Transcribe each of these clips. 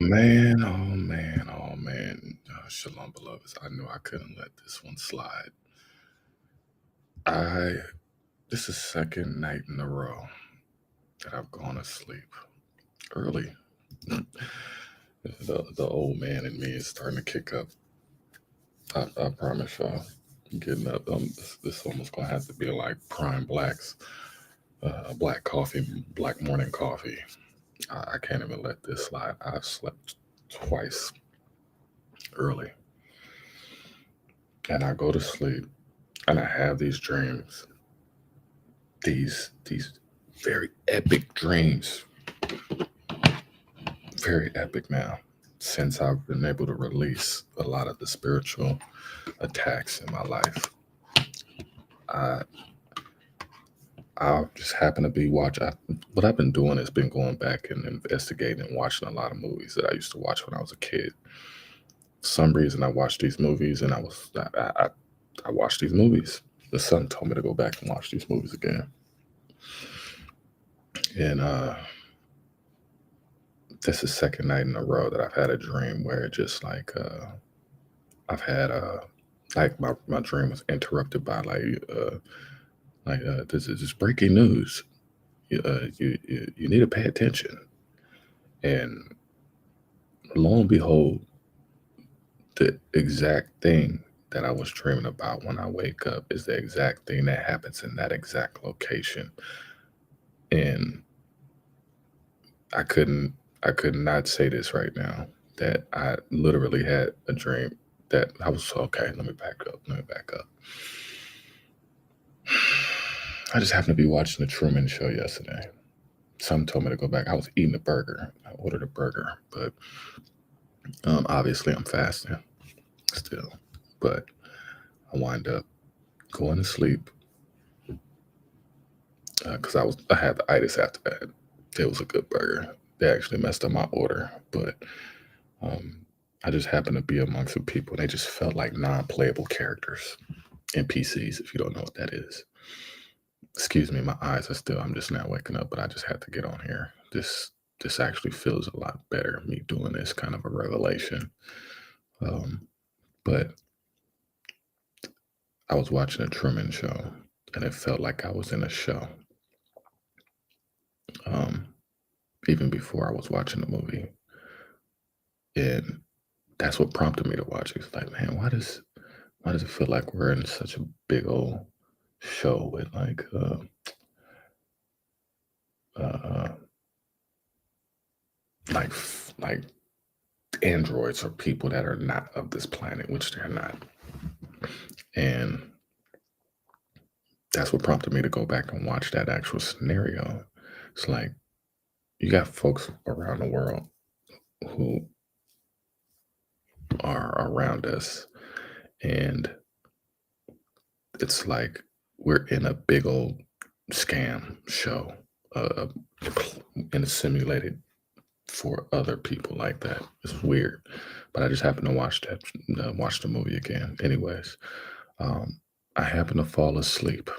man, oh man, oh man. Shalom, beloveds. I knew I couldn't let this one slide. I This is second night in a row that I've gone to sleep early. The old man in me is starting to kick up. I promise y'all. Getting up. This almost gonna have to be like Prime Blaq's black coffee, black morning coffee. I can't even let this slide. I've slept twice early, and I go to sleep, and I have these dreams. These very epic dreams, very epic now, since I've been able to release a lot of the spiritual attacks in my life. I I just happen to be watching. What I've been doing is been going back and investigating and watching a lot of movies that I used to watch when I was a kid. For some reason, I watched these movies, and I watched these movies. The son told me to go back and watch these movies again, and this is second night in a row that I've had a dream where it just I've had like my dream was interrupted by this is just breaking news. You need to pay attention. And lo and behold, the exact thing that I was dreaming about when I wake up is the exact thing that happens in that exact location. And I couldn't I could not say this right now, that I literally had a dream that I was okay. Let me back up. Let me back up. I just happened to be watching the Truman Show yesterday. Some told me to go back. I was eating a burger. I ordered a burger, but obviously I'm fasting still. But I wind up going to sleep because I had the itis after that. It was a good burger. They actually messed up my order, but I just happened to be amongst some people, and they just felt like non-playable characters, NPCs. If you don't know what that is, excuse me, my eyes are still. I'm just now waking up, but I just had to get on here. This actually feels a lot better. Me doing this kind of a revelation, but I was watching a Truman Show, and it felt like I was in a show. Even before I was watching the movie, and that's what prompted me to watch it. It's like, man, why does it feel like we're in such a big old show with uh, like like androids or people that are not of this planet, which they're not, and that's what prompted me to go back and watch that actual scenario. It's like you got folks around the world who are around us, and it's like we're in a big old scam show, uh, and it's simulated for other people like that. It's weird, but I just happened to watch the movie again. Anyways, I happened to fall asleep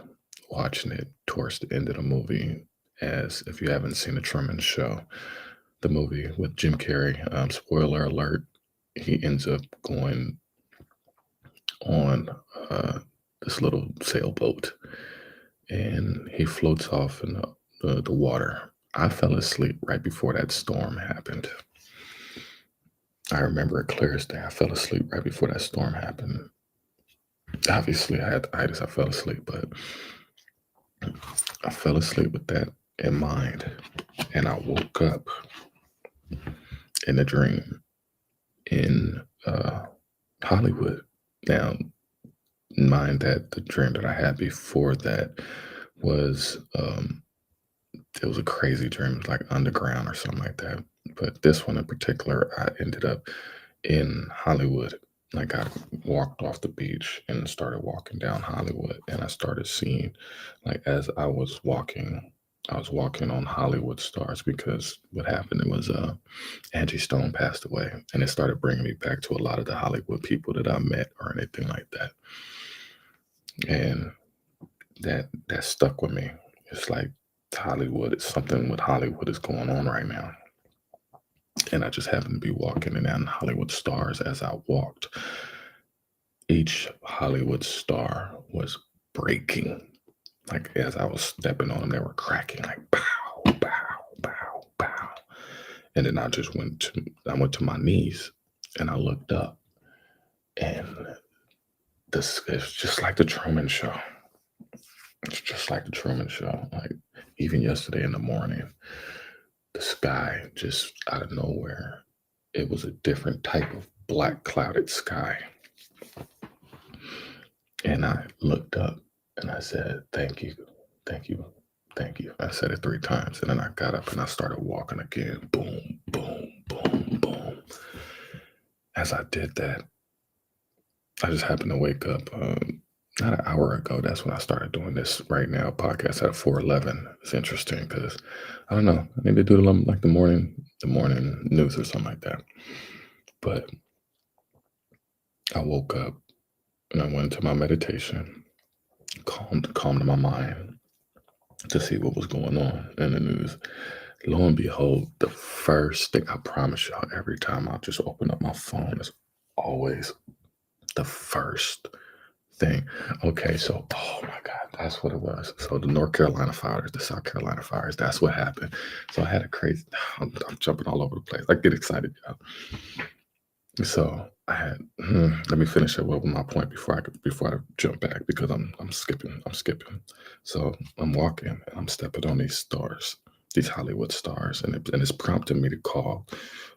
watching it towards the end of the movie. As if you haven't seen the Truman Show, the movie with Jim Carrey, spoiler alert, he ends up going on this little sailboat, and he floats off in the water. I fell asleep right before that storm happened. I remember it clear as day. I fell asleep right before that storm happened. Obviously, I had the itis. I fell asleep, but I fell asleep with that in mind, and I woke up in a dream in Hollywood. Now, mind that the dream that I had before that was it was a crazy dream. It was like underground or something like that. But this one in particular, I ended up in Hollywood. Like I walked off the beach and started walking down Hollywood, and I started seeing, like as I was walking on Hollywood stars, because what happened was Angie Stone passed away, and it started bringing me back to a lot of the Hollywood people that I met or anything like that, and that stuck with me. It's like Hollywood, it's something with Hollywood is going on right now. And I just happened to be walking in that Hollywood stars. As I walked, each Hollywood star was breaking. Like as I was stepping on them, they were cracking like pow, pow, pow, pow. And then I went to my knees and I looked up, and this is just like the Truman Show. It's just like the Truman Show. Like even yesterday in the morning, the sky just out of nowhere, it was a different type of black clouded sky. And I looked up and I said, thank you, thank you, thank you. I said it 3 times. And then I got up and I started walking again. Boom, boom, boom, boom. As I did that, I just happened to wake up not an hour ago. That's when I started doing this right now podcast at 4:11. It's interesting because I don't know. I need to do like the morning news or something like that. But I woke up and I went into my meditation, calmed my mind to see what was going on in the news. Lo and behold, the first thing, I promise y'all, every time I just open up my phone, is always the first thing. Okay, so oh my God, that's what it was. So the North Carolina fires, the South Carolina fires, that's what happened. So I had a crazy, I'm jumping all over the place. I get excited, y'all. So I had let me finish up with my point before I jump back, because I'm skipping. So I'm walking and I'm stepping on these stars, these Hollywood stars, and it's prompting me to call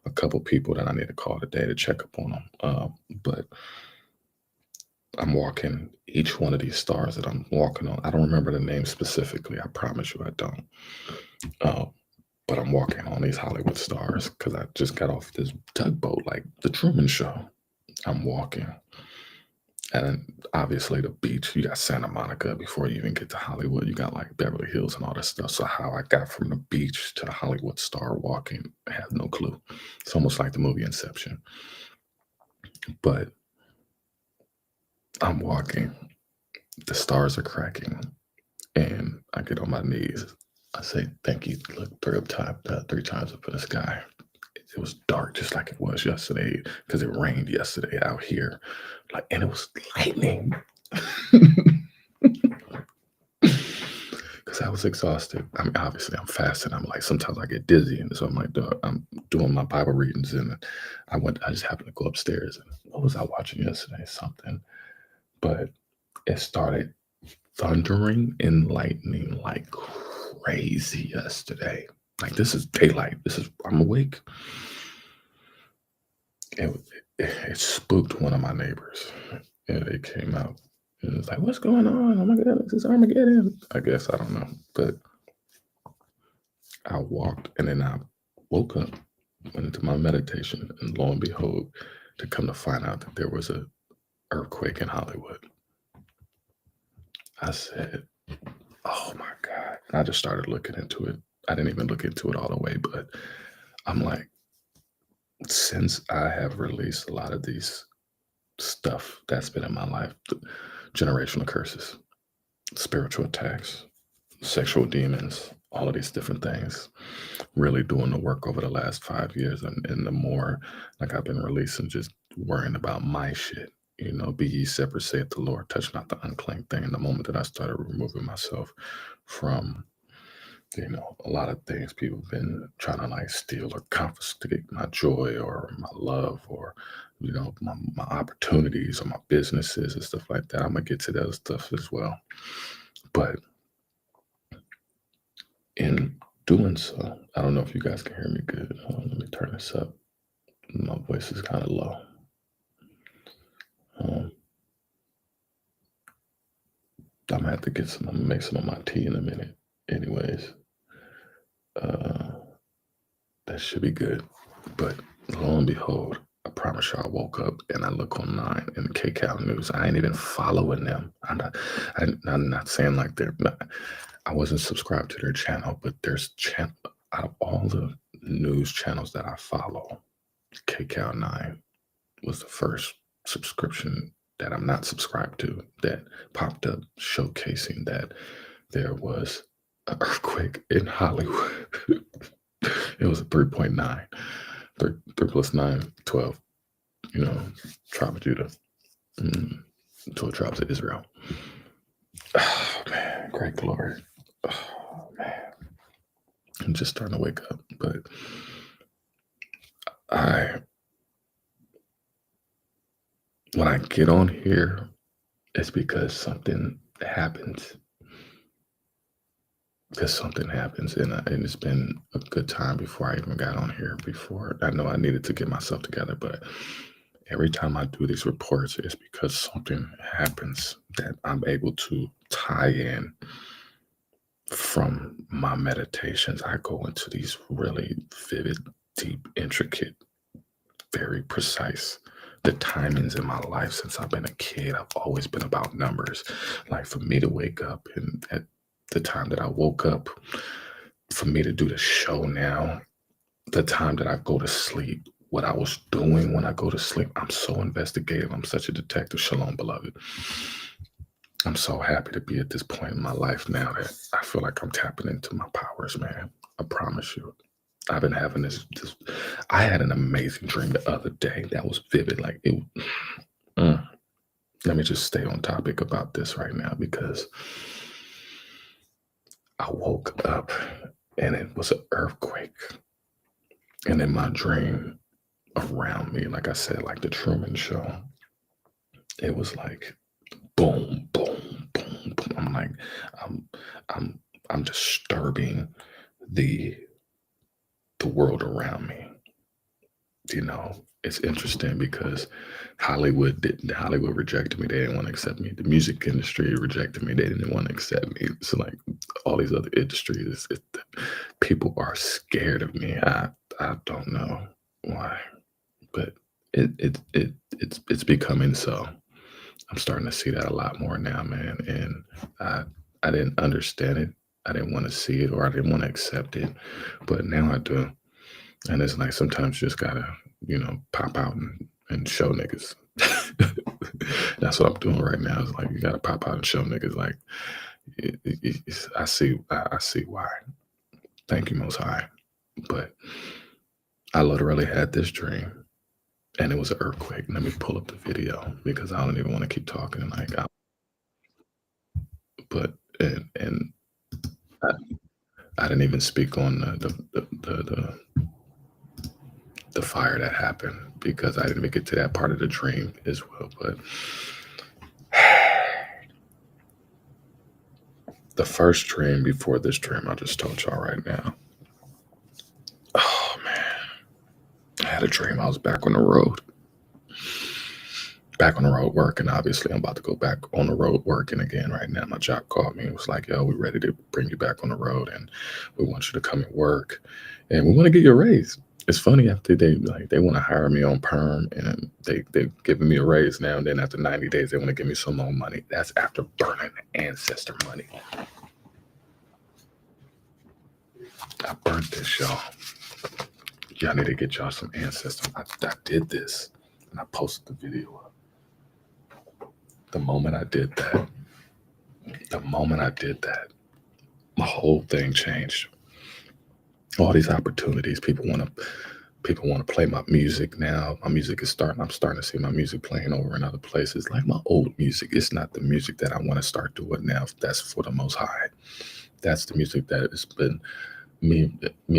a couple people that I need to call today to check up on them. But I'm walking each one of these stars that I'm walking on. I don't remember the name specifically. I promise you I don't. But I'm walking on these Hollywood stars because I just got off this tugboat, like the Truman Show. I'm walking. And obviously the beach, you got Santa Monica before you even get to Hollywood. You got like Beverly Hills and all that stuff. So how I got from the beach to the Hollywood star walking, I have no clue. It's almost like the movie Inception. But I'm walking. The stars are cracking. And I get on my knees. I say, thank you. Look, 3 times up in the sky. It was dark just like it was yesterday because it rained yesterday out here. Like, and it was lightning. Because I was exhausted. I mean, obviously I'm fasting. I'm like, sometimes I get dizzy. And so I'm like, I'm doing my Bible readings. And I just happened to go upstairs. And what was I watching yesterday? Something. But it started thundering and lightning like crazy yesterday. Like, this is daylight. I'm awake. It spooked one of my neighbors. And they came out and it was like, what's going on? Oh my God, this is Armageddon. I guess, I don't know. But I walked and then I woke up, went into my meditation, and lo and behold, to come to find out that there was an earthquake in Hollywood. I said, oh my God. And I just started looking into it. I didn't even look into it all the way, but I'm like, since I have released a lot of these stuff that's been in my life, generational curses, spiritual attacks, sexual demons, all of these different things, really doing the work over the last 5 years. And the more like I've been releasing, just worrying about my shit, be ye separate, saith the Lord, touch not the unclean thing. And the moment that I started removing myself from, a lot of things people have been trying to like steal or confiscate my joy or my love or, my opportunities or my businesses and stuff like that. I'm going to get to that stuff as well. But in doing so, I don't know if you guys can hear me good. Let me turn this up. My voice is kind of low. I'm going to have to I'm going to make some of my tea in a minute. Anyways. That should be good. But lo and behold, I promise you, I woke up and I look online in the KCAL News. I ain't even following them. I'm not saying like I wasn't subscribed to their channel, but there's out of all the news channels that I follow, KCAL 9 was the first subscription that I'm not subscribed to that popped up showcasing that there was an earthquake in Hollywood. It was a 3.9. Three plus 9, 12. You know, tribe of Judah. 12 tribes of Israel. Oh, man, great glory. Oh, man. I'm just starting to wake up. But when I get on here, it's because something happens. And it's been a good time before I even got on here. Before I know I needed to get myself together, but every time I do these reports, it's because something happens that I'm able to tie in from my meditations. I go into these really vivid, deep, intricate, very precise. The timings in my life since I've been a kid, I've always been about numbers. Like for me to wake up and at the time that I woke up, for me to do the show now, the time that I go to sleep, what I was doing when I go to sleep, I'm so investigative. I'm such a detective. Shalom, beloved. I'm so happy to be at this point in my life now that I feel like I'm tapping into my powers, man. I promise you. I've been having this I had an amazing dream the other day that was vivid. Like it let me just stay on topic about this right now because I woke up and it was an earthquake. And in my dream around me, like I said, like the Truman Show, it was like boom, boom, boom, boom. I'm like, I'm I'm I'm disturbing the world around me. You know, it's interesting because Hollywood rejected me. They didn't want to accept me. The music industry rejected me. They didn't want to accept me. So like all these other industries, people are scared of me. I don't know why, but it's becoming so. I'm starting to see that a lot more now, man. And I didn't understand it. I didn't want to see it or I didn't want to accept it, but now I do. And it's like sometimes you just gotta, pop out and show niggas. That's what I'm doing right now. It's like you gotta pop out and show niggas. Like I see why. Thank you, Most High. But I literally had this dream, and it was an earthquake. Let me pull up the video because I don't even want to keep talking. And I, I didn't even speak on the fire that happened because I didn't even get to that part of the dream as well. But the first dream before this dream, I just told y'all right now. Oh man, I had a dream. I was back on the road. Back on the road working. Obviously, I'm about to go back on the road working again right now. My job called me and was like, yo, we're ready to bring you back on the road and we want you to come and work. And we want to get you a raise. It's funny after they want to hire me on perm and they've given me a raise now, and then after 90 days they want to give me some more money. That's after burning ancestor money. I burnt this, y'all. Y'all need to get y'all some ancestor. I did this and I posted the video up. The moment I did that, my whole thing changed. All these opportunities, people want to play my music now. My music is starting. I'm starting to see my music playing over in other places. Like my old music, it's not the music that I want to start doing now. That's for the Most High. That's the music that has been me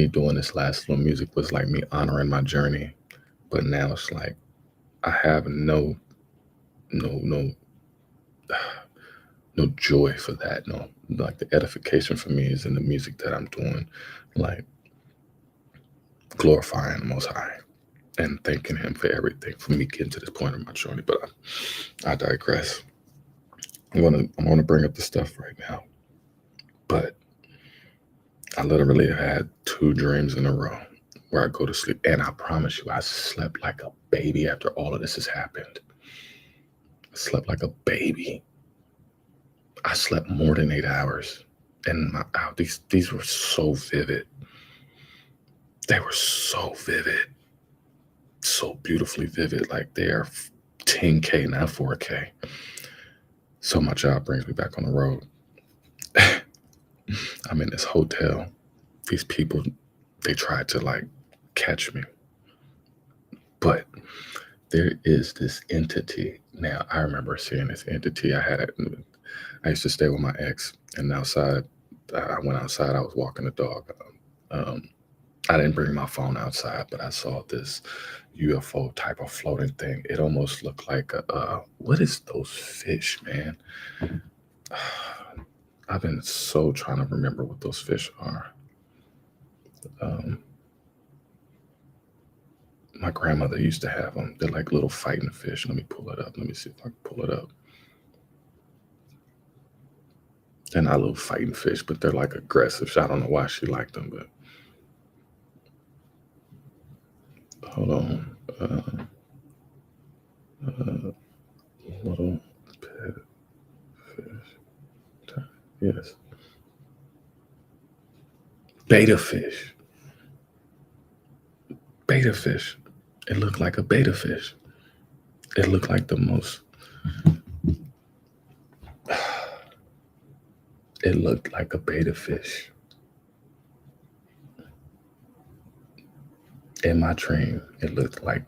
doing this last little music was like me honoring my journey. But now it's like I have no joy for that. No, like the edification for me is in the music that I'm doing, like glorifying the Most High and thanking Him for everything, for me getting to this point in my journey. But I digress. I'm gonna bring up the stuff right now. But I literally had 2 dreams in a row where I go to sleep, and I promise you, I slept like a baby after all of this has happened. I slept like a baby. I slept more than 8 hours, and these were so vivid. They were so vivid, so beautifully vivid. Like they are 10K, not 4K. So my job brings me back on the road. I'm in this hotel. These people, they tried to like catch me. But there is this entity. Now, I remember seeing this entity. I used to stay with my ex, and outside, I went outside. I was walking the dog. Um, I didn't bring my phone outside, but I saw this UFO type of floating thing. It almost looked like what is those fish, man? I've been so trying to remember what those fish are. Um, my grandmother used to have them. They're like little fighting fish. Let me pull it up. Let me see if I can pull it up. They're not little fighting fish, but they're like aggressive. I don't know why she liked them, but hold on. Little pet fish. Yes. Beta fish. Beta fish. It looked like a beta fish. It looked like the most. It looked like a beta fish. In my dream, it looked like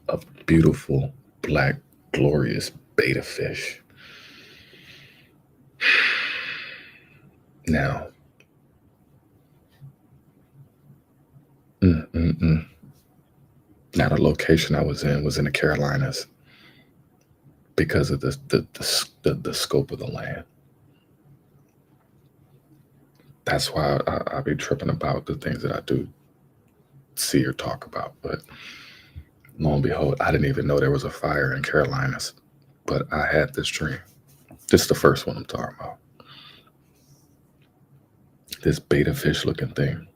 a beautiful, black, glorious beta fish. Now, mm, mm, mm. Now the location I was in the Carolinas because of the scope of the land. That's why I be tripping about the things that I do see or talk about. But lo and behold, I didn't even know there was a fire in Carolinas. But I had this dream. This is the first one I'm talking about. This beta fish looking thing.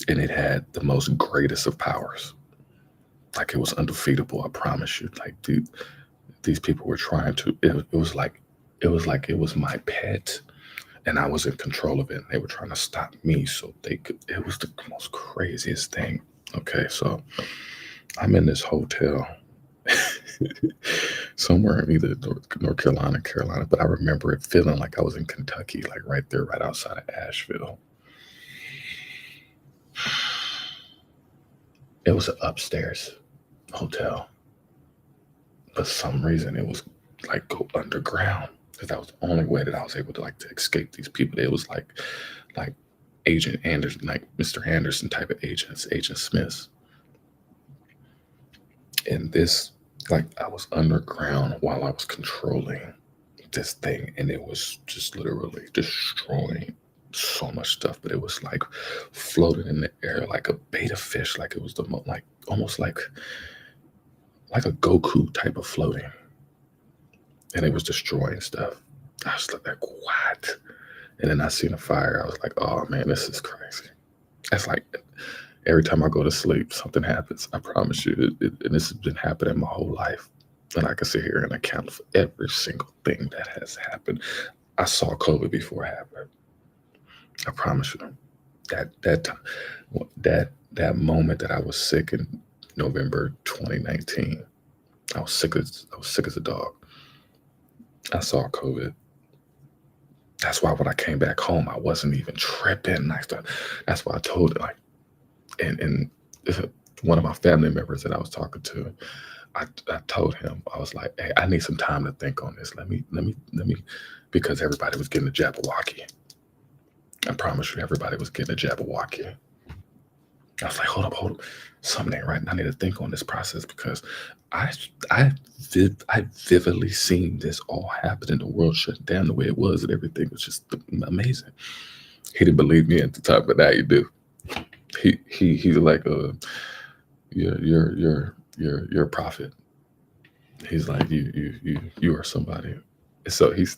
And it had the most greatest of powers. Like it was undefeatable, I promise you. Like, dude, these people were trying to, it was like it was my pet and I was in control of it. And they were trying to stop me so they could, it was the most craziest thing. Okay, so I'm in this hotel somewhere in either North Carolina, but I remember it feeling like I was in Kentucky, like right there, right outside of Asheville. It was an upstairs hotel. But some reason it was like go underground because that was the only way that I was able to like to escape these people. It was like Agent Anderson, like Mr. Anderson type of agents, Agent Smiths. And this, like I was underground while I was controlling this thing, and it was just literally destroying so much stuff. But it was like floating in the air like a beta fish, like it was like almost like a Goku type of floating. And it was destroying stuff. I was like, what? And then I seen a fire. I was like, oh man, this is crazy. That's like every time I go to sleep, something happens. I promise you. And this has been happening my whole life. And I can sit here and account for every single thing that has happened. I saw COVID before it happened. I promise you. That moment that I was sick in November 2019, I was sick as a dog. I saw COVID. That's why when I came back home, I wasn't even tripping. That's why I told it. Like, and one of my family members that I was talking to, I told him, I was like, hey, I need some time to think on this. Let me, because everybody was getting a Jabberwocky. I promise you, everybody was getting a Jabberwocky. I was like, hold up, something ain't right. I need to think on this process because I vividly seen this all happen and the world shut down the way it was and everything was just amazing. He didn't believe me at the time, but now you do. He's like you're a prophet. He's like you are somebody. So he's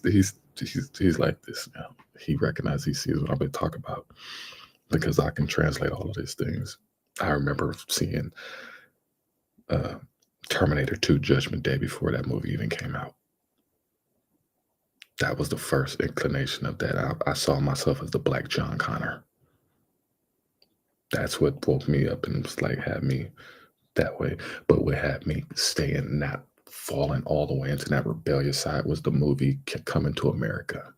like this now. He recognizes, he sees what I've been talking about because I can translate all of these things. I remember seeing Terminator 2 Judgment Day before that movie even came out. That was the first inclination of that. I saw myself as the Black John Connor. That's what woke me up and was like had me that way. But what had me staying, not falling all the way into that rebellious side, was the movie Coming to America.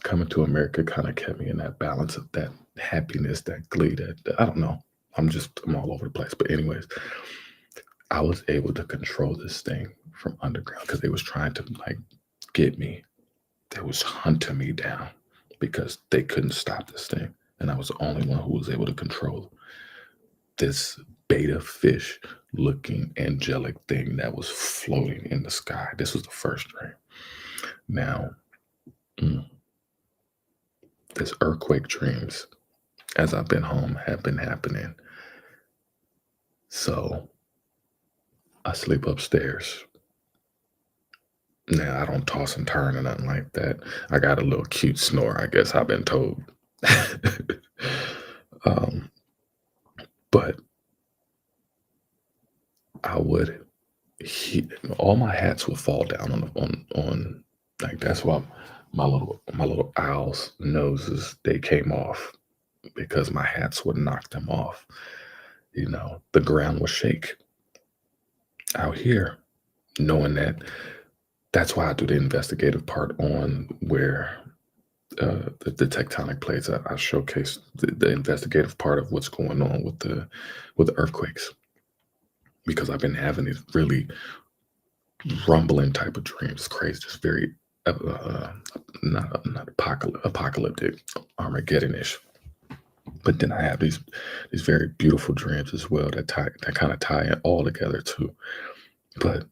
Coming to America kind of kept me in that balance of that happiness, that glee, that I don't know. I'm all over the place. But anyways, I was able to control this thing from underground because they was trying to like get me. They was hunting me down because they couldn't stop this thing. And I was the only one who was able to control this beta fish looking angelic thing that was floating in the sky. This was the first dream. Now, mm, this earthquake dreams, as I've been home, have been happening. So I sleep upstairs. Now I don't toss and turn or nothing like that. I got a little cute snore, I guess I've been told. um, but I would all my hats would fall down on like that's why my little owl's noses they came off because my hats would knock them off. The ground would shake out here, knowing that. That's why I do the investigative part on where the tectonic plates. I showcase the investigative part of what's going on with the earthquakes because I've been having these really rumbling type of dreams. It's crazy, just very not apocalyptic, Armageddon-ish. But then I have these very beautiful dreams as well that kind of tie it all together too. But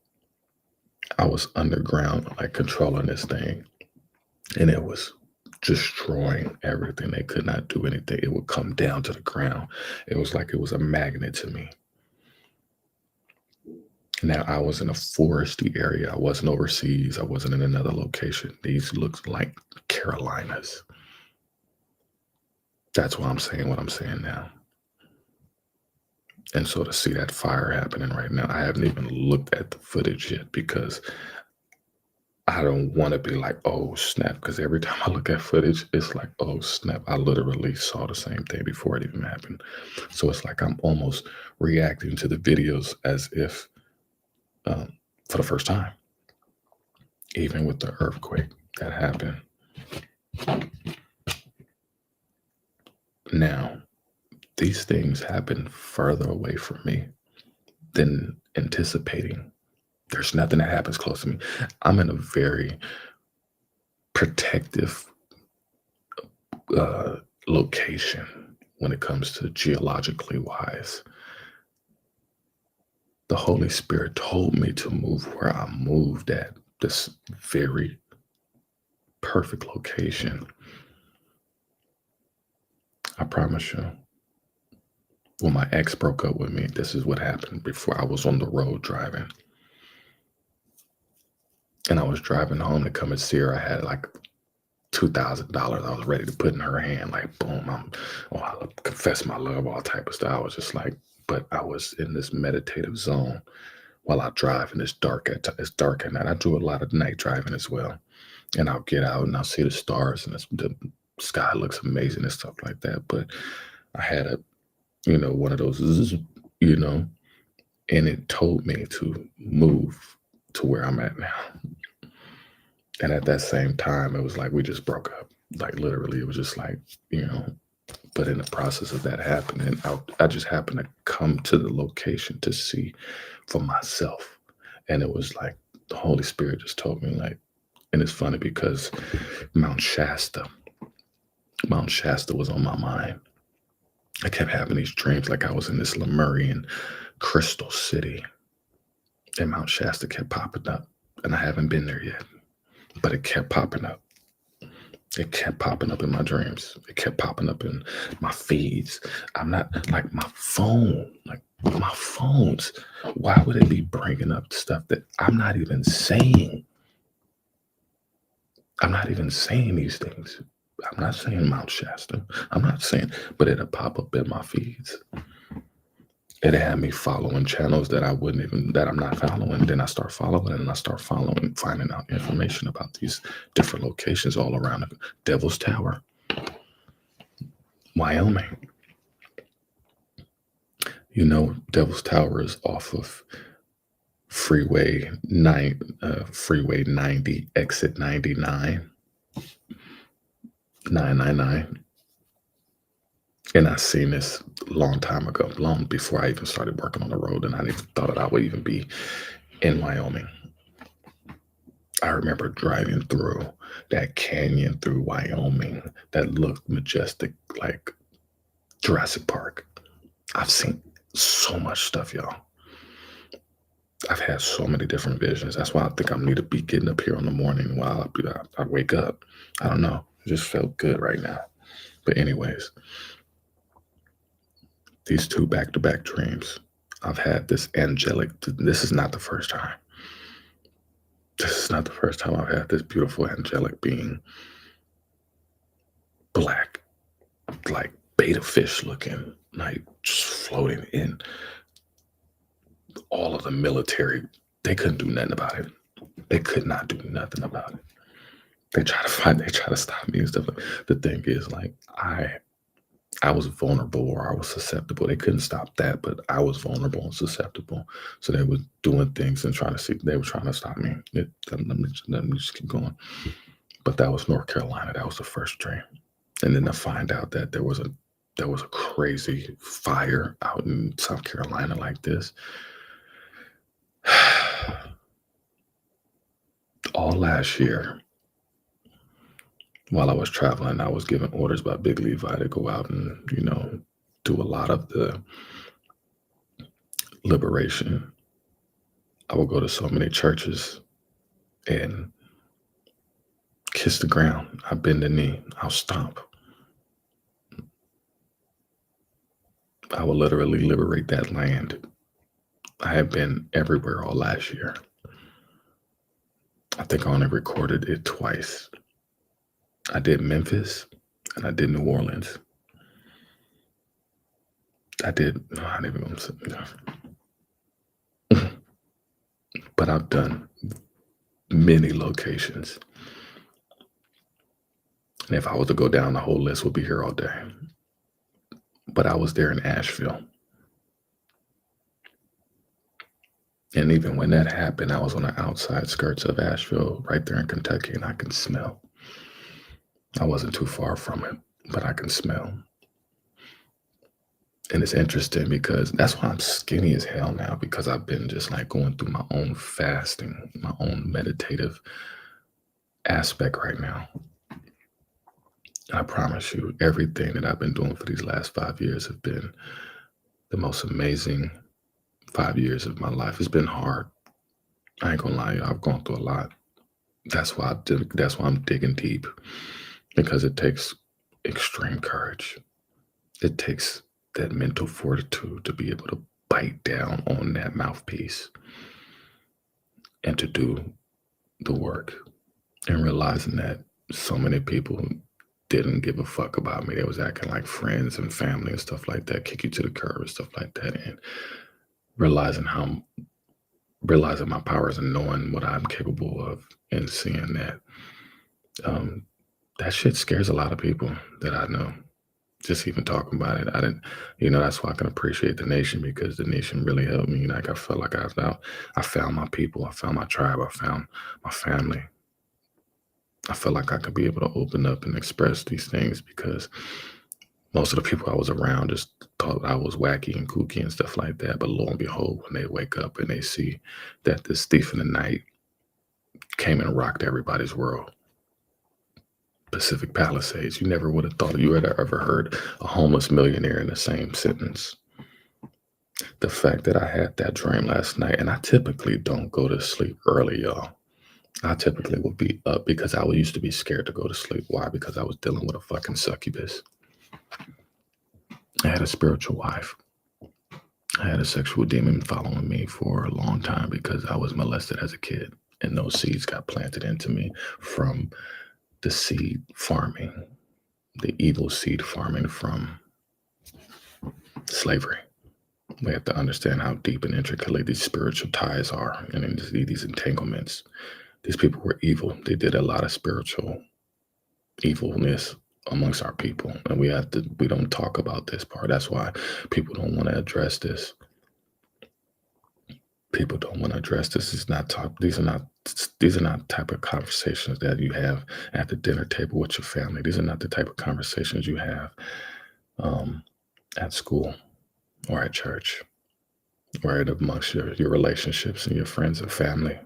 I was underground, like controlling this thing, and it was destroying everything. They could not do anything. It would come down to the ground. It was like it was a magnet to me. Now I was in a foresty area. I wasn't overseas. I wasn't in another location. These looked like Carolinas. That's why I'm saying what I'm saying now. And so to see that fire happening right now, I haven't even looked at the footage yet because I don't want to be like, oh snap, because every time I look at footage, it's like, oh snap, I literally saw the same thing before it even happened. So it's like I'm almost reacting to the videos as if for the first time, even with the earthquake that happened. Now, these things happen further away from me than anticipating. There's nothing that happens close to me. I'm in a very protective location when it comes to geologically wise. The Holy Spirit told me to move where I moved at this very perfect location. I promise you. When my ex broke up with me, this is what happened before I was on the road driving. And I was driving home to come and see her. I had like $2,000 I was ready to put in her hand. Like, boom, I confess my love, all type of stuff. I was just like, but I was in this meditative zone while I drive, and it's dark at night. I do a lot of night driving as well. And I'll get out and I'll see the stars and the sky looks amazing and stuff like that. But I had one of those, and it told me to move to where I'm at now. And at that same time, it was like we just broke up. Like literally, it was just like, but in the process of that happening, I just happened to come to the location to see for myself. And it was like the Holy Spirit just told me, like, and it's funny because Mount Shasta was on my mind. I kept having these dreams like I was in this Lemurian crystal city, and Mount Shasta kept popping up. And I haven't been there yet, but it kept popping up. It kept popping up in my dreams. It kept popping up in my feeds. I'm not like my phone, like my phones. Why would it be bringing up stuff that I'm not even saying? I'm not even saying these things. I'm not saying Mount Shasta. I'm not saying, but it'll pop up in my feeds. It had me following channels that that I'm not following. Then I start following and I start following, finding out information about these different locations all around the Devil's Tower, Wyoming. Devil's Tower is off of Freeway 90, exit 99, 999. And I seen this long time ago, long before I even started working on the road, and I never thought that I would even be in Wyoming. I remember driving through that canyon through Wyoming that looked majestic, like Jurassic Park. I've seen so much stuff, y'all. I've had so many different visions. That's why I think I need to be getting up here in the morning while I wake up. I don't know. It just felt good right now. But anyways, these two back-to-back dreams. I've had this angelic. This is not the first time. This is not the first time I've had this beautiful angelic being, black, like beta fish looking, like just floating in. All of the military, they couldn't do nothing about it. They could not do nothing about it. They try to stop me and stuff. The thing is, like, I was vulnerable or I was susceptible. They couldn't stop that, but I was vulnerable and susceptible. So they were doing things and trying to see. They were trying to stop me. Let me just keep going. But that was North Carolina. That was the first dream. And then to find out that there was a crazy fire out in South Carolina like this. All last year, while I was traveling, I was given orders by Big Levi to go out and, do a lot of the liberation. I would go to so many churches and kiss the ground. I bend the knee. I'll stomp. I will literally liberate that land. I have been everywhere all last year. I think I only recorded it twice. I did Memphis and I did New Orleans. I did, no, I didn't even say, but I've done many locations. And if I was to go down, the whole list would be here all day. But I was there in Asheville. And even when that happened, I was on the outside skirts of Asheville, right there in Kentucky, and I can smell. I wasn't too far from it, but I can smell. And it's interesting because that's why I'm skinny as hell now, because I've been just like going through my own fasting, my own meditative aspect right now. I promise you, everything that I've been doing for these last 5 years have been the most amazing 5 years of my life. It's been hard. I ain't gonna lie, I've gone through a lot. That's why I'm digging deep, because it takes extreme courage. It takes that mental fortitude to be able to bite down on that mouthpiece and to do the work, and realizing that so many people didn't give a fuck about me. They was acting like friends and family and stuff like that, kick you to the curb and stuff like that. And realizing my powers and knowing what I'm capable of, and seeing that that shit scares a lot of people that I know. Just even talking about it, I didn't, that's why I can appreciate the nation, because the nation really helped me. Like, I felt like I found my people, I found my tribe, I found my family. I felt like I could be able to open up and express these things, because most of the people I was around just thought I was wacky and kooky and stuff like that. But lo and behold, when they wake up and they see that this thief in the night came and rocked everybody's world, Pacific Palisades, you never would have thought you had ever heard a homeless millionaire in the same sentence. The fact that I had that dream last night, and I typically don't go to sleep early, y'all. I typically will be up, because I used to be scared to go to sleep. Why? Because I was dealing with a fucking succubus. I had a spiritual wife. I had a sexual demon following me for a long time, because I was molested as a kid, and those seeds got planted into me from the seed farming, the evil seed farming from slavery. We have to understand how deep and intricately these spiritual ties are, and these entanglements. These people were evil. They did a lot of spiritual evilness amongst our people, and we don't talk about this part. That's why people don't want to address this. People don't want to address this. These are not type of conversations that you have at the dinner table with your family. These are not the type of conversations you have um, at school or at church or amongst your relationships and your friends and family.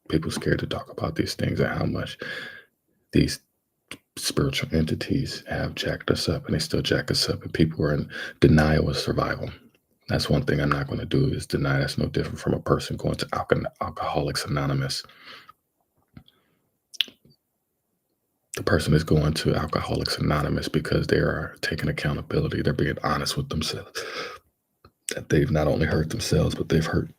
People scared to talk about these things and how much these spiritual entities have jacked us up, and they still jack us up, and people are in denial of survival. That's one thing I'm not going to do is deny. That's no different from a person going to Alcoholics Anonymous. The person is going to Alcoholics Anonymous because they are taking accountability. They're being honest with themselves. That they've not only hurt themselves, but they've hurt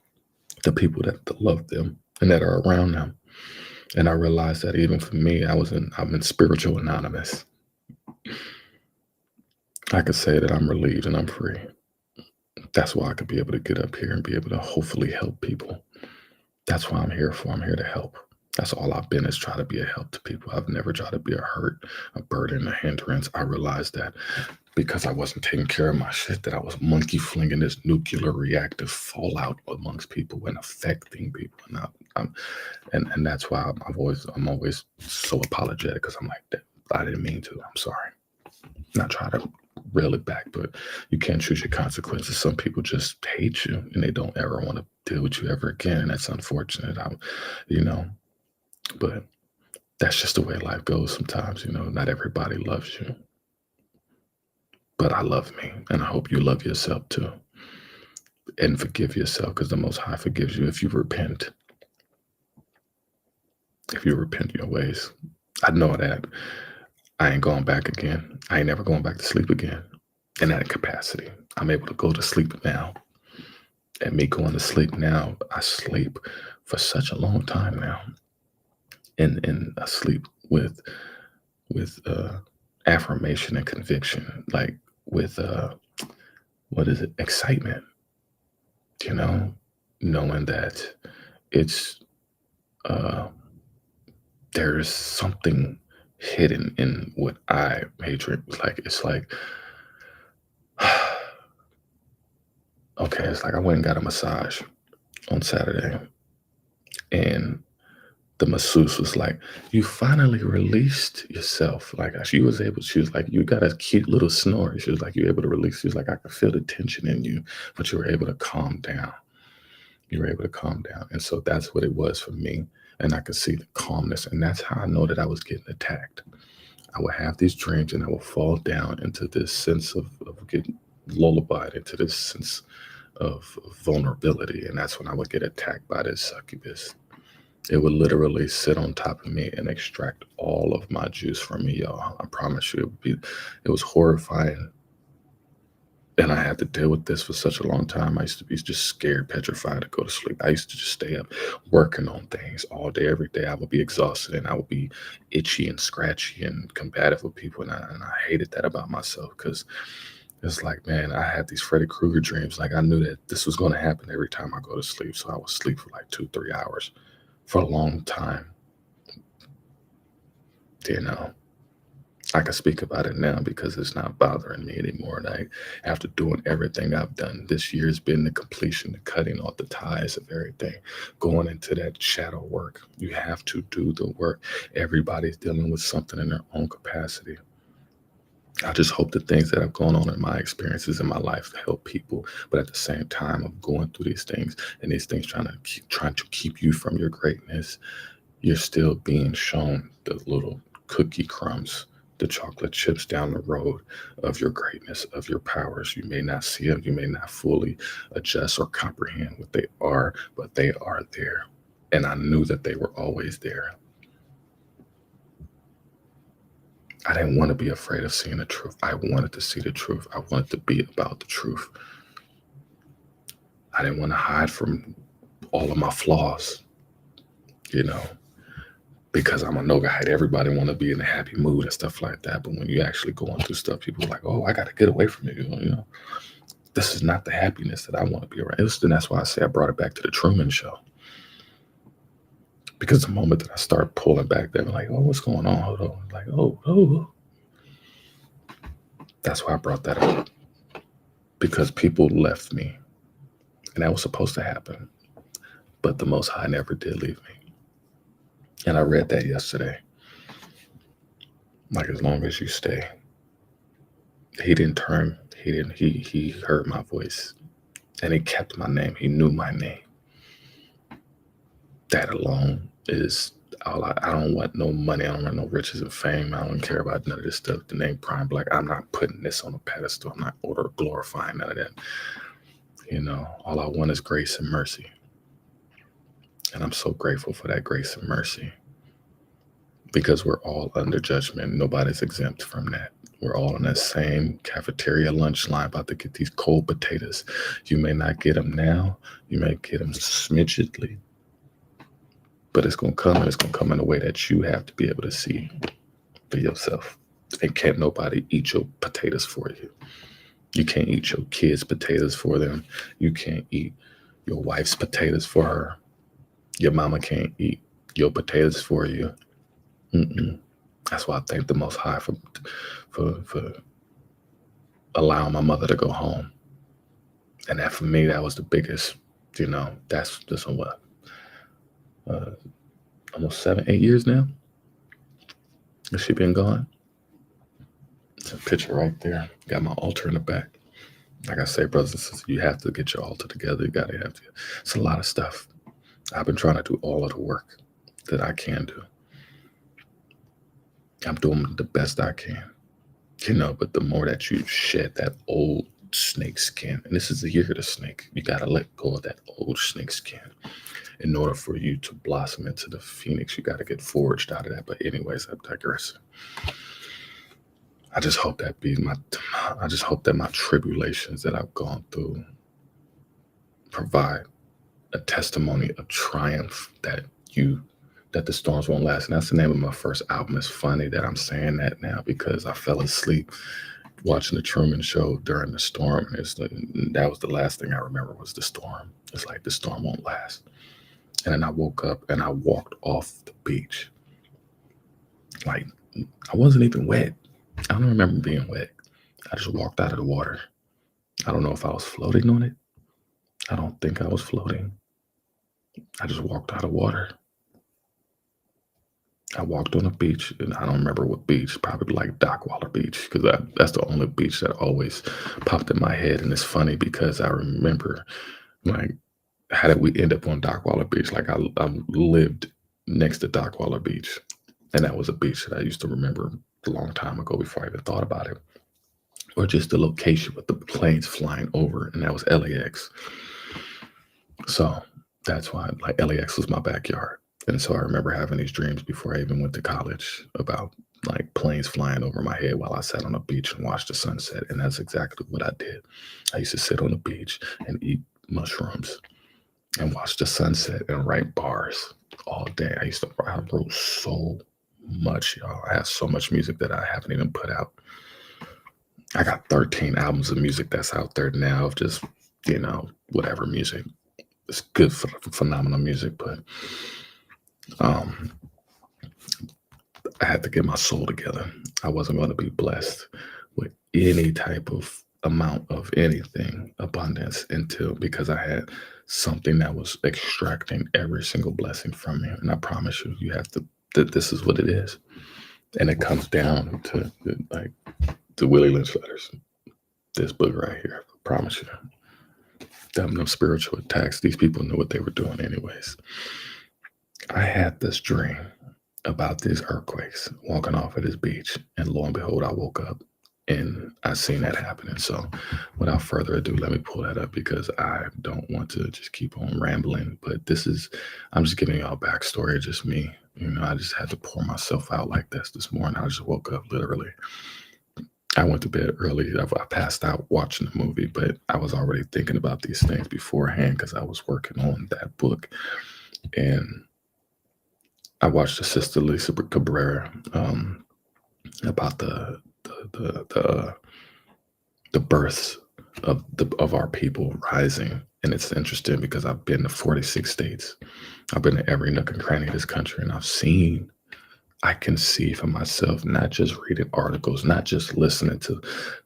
the people that love them and that are around them. And I realized that even for me, I'm in Spiritual Anonymous. I could say that I'm relieved and I'm free. That's why I could be able to get up here and be able to hopefully help people. That's why I'm here for. I'm here to help. That's all I've been, is try to be a help to people. I've never tried to be a hurt, a burden, a hindrance. I realized that because I wasn't taking care of my shit, that I was monkey flinging this nuclear reactive fallout amongst people and affecting people. And that's why I'm always so apologetic, because I'm like, I didn't mean to. I'm sorry. Not trying to reel it back, but you can't choose your consequences. Some people just hate you and they don't ever want to deal with you ever again. And that's unfortunate. But that's just the way life goes sometimes. Not everybody loves you, but I love me, and I hope you love yourself too, and forgive yourself, because the Most High forgives you if you repent. If you repent your ways. I know that I ain't going back again. I ain't never going back to sleep again in that capacity. I'm able to go to sleep now. And me going to sleep now, I sleep for such a long time now. And I sleep with affirmation and conviction, like with excitement, knowing that it's there is something hidden in what I hatred. It's like okay, it's like I went and got a massage on Saturday, and the masseuse was like, "You finally released yourself." Like she was like, "You got a cute little snore." She was like, "You're able to release." She was like, "I could feel the tension in you, but you were able to calm down. You were able to calm down." And so that's what it was for me. And I could see the calmness. And that's how I know that I was getting attacked. I would have these dreams and I would fall down into this sense of getting lullabied, into this sense of vulnerability. And that's when I would get attacked by this succubus. It would literally sit on top of me and extract all of my juice from me, y'all. I promise you, it was horrifying. And I had to deal with this for such a long time. I used to be just scared, petrified to go to sleep. I used to just stay up working on things all day, every day. I would be exhausted and I would be itchy and scratchy and combative with people. And I hated that about myself, because it's like, man, I had these Freddy Krueger dreams. Like I knew that this was going to happen every time I go to sleep. So I would sleep for like 2-3 hours for a long time. I can speak about it now because it's not bothering me anymore. And after doing everything I've done, this year's been the completion, the cutting off the ties of everything, going into that shadow work. You have to do the work. Everybody's dealing with something in their own capacity. I just hope the things that have gone on in my experiences in my life help people. But at the same time of going through these things, and these things trying to keep you from your greatness, you're still being shown the little cookie crumbs, the chocolate chips down the road of your greatness, of your powers. You may not see them. You may not fully adjust or comprehend what they are, but they are there. And I knew that they were always there. I didn't want to be afraid of seeing the truth. I wanted to see the truth. I wanted to be about the truth. I didn't want to hide from all of my flaws, because I'm a no guy. Everybody want to be in a happy mood and stuff like that. But when you actually going through stuff, people are like, "Oh, I got to get away from you." This is not the happiness that I want to be around. And that's why I say I brought it back to the Truman Show. Because the moment that I start pulling back, they're like, "Oh, what's going on?" Hold on. Like, oh. That's why I brought that up. Because people left me. And that was supposed to happen. But the Most High never did leave me. And I read that yesterday. Like, as long as you stay. He didn't turn He heard my voice, and he kept my name. He knew my name. That alone is all. I don't want no money. I don't want no riches and fame. I don't care about none of this stuff. The name Prime Blaq. I'm not putting this on a pedestal. I'm not glorifying none of that. All I want is grace and mercy. And I'm so grateful for that grace and mercy, because we're all under judgment. Nobody's exempt from that. We're all in that same cafeteria lunch line about to get these cold potatoes. You may not get them now. You may get them smidgetly. But it's going to come, and it's going to come in a way that you have to be able to see for yourself. And can't nobody eat your potatoes for you. You can't eat your kids' potatoes for them. You can't eat your wife's potatoes for her. Your mama can't eat your potatoes for you. That's why I thank the Most High for allowing my mother to go home. And that, for me, that was the biggest, that's just on what? Almost 7, 8 years now. Has she been gone? It's a picture right there. Got my altar in the back. Like I say, brothers and sisters, you have to get your altar together. You gotta have to. It's a lot of stuff. I've been trying to do all of the work that I can do. I'm doing the best I can, but the more that you shed that old snake skin, and this is the year of the snake, you gotta let go of that old snake skin. In order for you to blossom into the phoenix, you got to get forged out of that. But anyways, I digress. I just hope that my tribulations that I've gone through provide a testimony of triumph, that the storms won't last. And that's the name of my first album. It's funny that I'm saying that now, because I fell asleep watching the Truman Show during the storm. That was the last thing I remember, was the storm. It's like the storm won't last. And then I woke up and I walked off the beach. Like, I wasn't even wet. I don't remember being wet. I just walked out of the water. I don't know if I was floating on it. I don't think I was floating. I just walked out of water. I walked on a beach, and I don't remember what beach, probably like Dockweiler Beach, because that's the only beach that always popped in my head. And it's funny because I remember, like, how did we end up on Dockweiler Beach? Like, I lived next to Dockweiler Beach, and that was a beach that I used to remember a long time ago before I even thought about it. Or just the location with the planes flying over, and that was LAX. So that's why, like, LAX was my backyard. And so I remember having these dreams before I even went to college about, like, planes flying over my head while I sat on a beach and watched the sunset. And that's exactly what I did. I used to sit on the beach and eat mushrooms and watch the sunset and write bars all day. I wrote so much, y'all. I have so much music that I haven't even put out. I got 13 albums of music that's out there now, of just, whatever music. It's good, phenomenal music, but I had to get my soul together. I wasn't going to be blessed with any type of amount of anything, abundance, because I had something that was extracting every single blessing from me. And I promise you, that this is what it is. And it comes down to, like, the Willie Lynch letters. This book right here, I promise you. Them spiritual attacks, these people knew what they were doing anyways. I had this dream about these earthquakes walking off of this beach, and lo and behold, I woke up and I seen that happening. So without further ado, let me pull that up, because I don't want to just keep on rambling, but I'm just giving y'all a backstory, just me. I just had to pour myself out like this morning. I just woke up, literally. I went to bed early. I passed out watching the movie, but I was already thinking about these things beforehand, because I was working on that book. And I watched the Sister Lisa Cabrera about the births of our people rising. And it's interesting because I've been to 46 states. I've been to every nook and cranny of this country, and I can see for myself, not just reading articles, not just listening to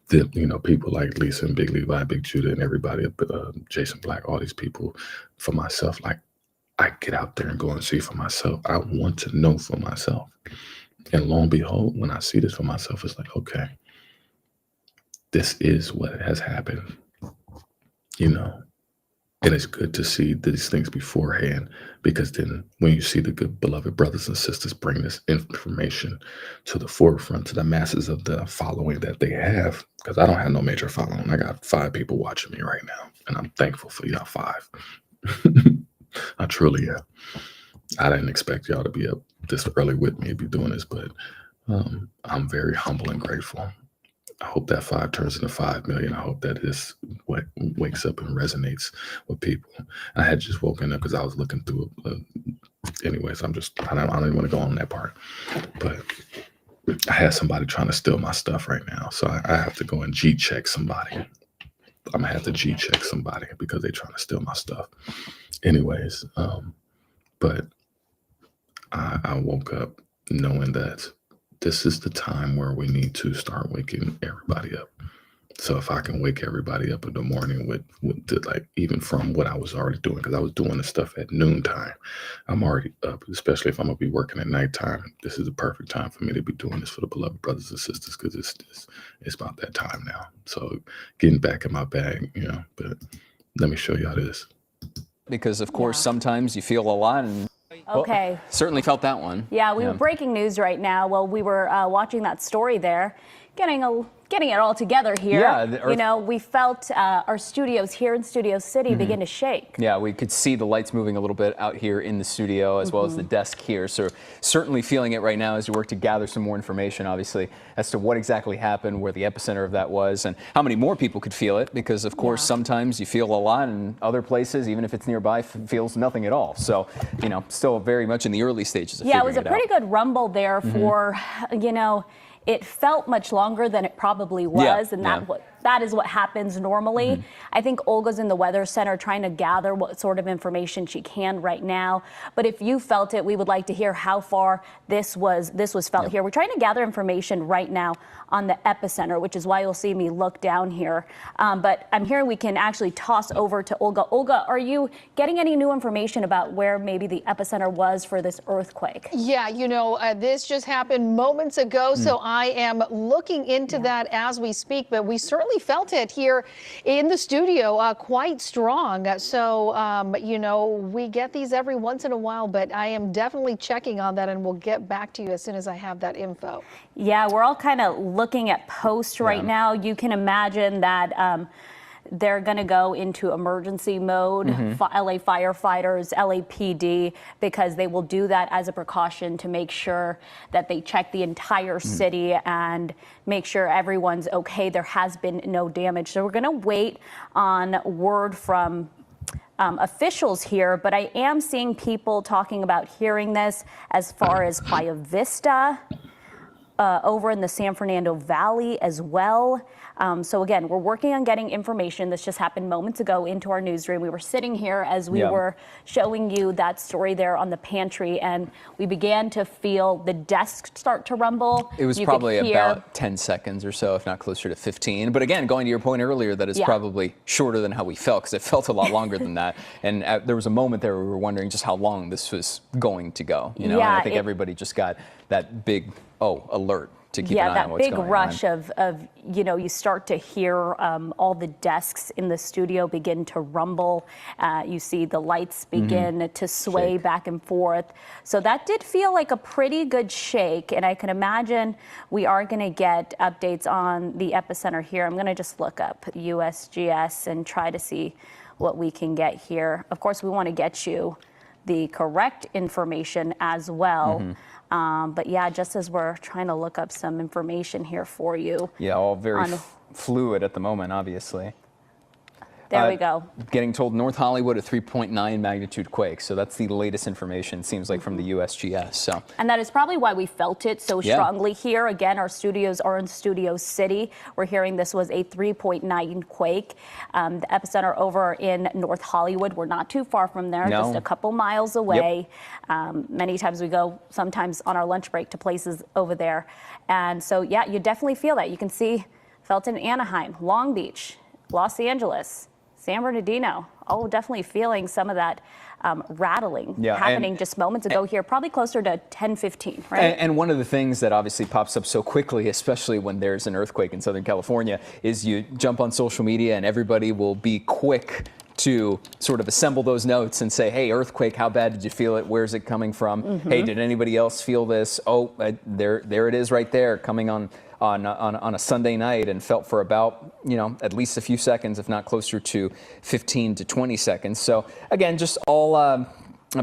the, people like Lisa and Big Levi, Big Judah, and everybody, Jason Black, all these people, for myself. Like, I get out there and go and see for myself. I want to know for myself. And lo and behold, when I see this for myself, it's like, okay, this is what has happened, you know? And it's good to see these things beforehand because then when you see the good beloved brothers and sisters bring this information to the forefront, to the masses of the following that they have, because I don't have no major following. I got 5 people watching me right now, and I'm thankful for y'all 5. I truly am. I didn't expect y'all to be up this early with me to be doing this, but I'm very humble and grateful. I hope that 5 turns into 5 million. I hope that is what wakes up and resonates with people. I had just woken up because I was looking through. Anyways, I don't even want to go on that part. But I had somebody trying to steal my stuff right now, so I have to go and G check somebody. I'm gonna have to G check somebody because they're trying to steal my stuff. Anyways, but I woke up knowing that this is the time where we need to start waking everybody up. So if I can wake everybody up in the morning with like even from what I was already doing, because I was doing the stuff at noontime, I'm already up. Especially if I'm gonna be working at nighttime, this is the perfect time for me to be doing this for the beloved brothers and sisters because it's about that time now. So getting back in my bag, But let me show y'all this. Because of course sometimes you feel a lot and. Okay. Well, certainly felt that one. Yeah, we were breaking news right now. Well, we were watching that story there, getting it all together here. Yeah, we felt our studios here in Studio City begin to shake. Yeah, we could see the lights moving a little bit out here in the studio as well as the desk here. So certainly feeling it right now as we work to gather some more information, obviously, as to what exactly happened, where the epicenter of that was, and how many more people could feel it. Because, of course, sometimes you feel a lot and other places, even if it's nearby, feels nothing at all. So, still very much in the early stages of figuring it out. Yeah, it was a pretty good rumble there for, it felt much longer than it probably was, and that is what happens normally. I think Olga's in the Weather Center trying to gather what sort of information she can right now. But if you felt it, we would like to hear how far this was felt here. We're trying to gather information right now on the epicenter, which is why you'll see me look down here. But I'm hearing we can actually toss over to Olga. Olga, are you getting any new information about where maybe the epicenter was for this earthquake? Yeah, this just happened moments ago, so I am looking into that as we speak, but we certainly felt it here in the studio quite strong. So, we get these every once in a while, but I am definitely checking on that, and we'll get back to you as soon as I have that info. Yeah, we're all kind of looking at posts right now. You can imagine that they're going to go into emergency mode, LA firefighters, LAPD, because they will do that as a precaution to make sure that they check the entire city and make sure everyone's okay. There has been no damage. So we're going to wait on word from officials here, but I am seeing people talking about hearing this as far as Playa Vista, over in the San Fernando Valley as well. So again, we're working on getting information. This just happened moments ago into our newsroom. We were sitting here as we were showing you that story there on the pantry, and we began to feel the desk start to rumble. It was probably about 10 seconds or so, if not closer to 15. But again, going to your point earlier, that it's probably shorter than how we felt, because it felt a lot longer than that. And there was a moment there where we were wondering just how long this was going to go. And I think everybody just got that big alert to keep an eye on what's going on. Yeah, that big rush of you start to hear all the desks in the studio begin to rumble. You see the lights begin to sway back and forth. So that did feel like a pretty good shake, and I can imagine we are going to get updates on the epicenter here. I'm going to just look up USGS and try to see what we can get here. Of course, we want to get you the correct information as well. But yeah, just as we're trying to look up some information here for you. Yeah, all very fluid at the moment, obviously. There we go. Getting told North Hollywood a 3.9 magnitude quake. So that's the latest information, seems like, from the USGS. So. And that is probably why we felt it so strongly here. Again, our studios are in Studio City. We're hearing this was a 3.9 quake. The epicenter over in North Hollywood. We're not too far from there, just a couple miles away. Many times we go sometimes on our lunch break to places over there. And so, yeah, you definitely feel that. You can see, felt in Anaheim, Long Beach, Los Angeles, San Bernardino, definitely feeling some of that rattling Yeah, happening just moments ago here, probably closer to 10:15, right? And one of the things that obviously pops up so quickly, especially when there's an earthquake in Southern California, is you jump on social media and everybody will be quick to sort of assemble those notes and say, hey, earthquake, how bad did you feel it? Where's it coming from? Hey, did anybody else feel this? Oh, there it is right there, coming on a Sunday night, and felt for about, at least a few seconds, if not closer to 15 to 20 seconds. So again, just all a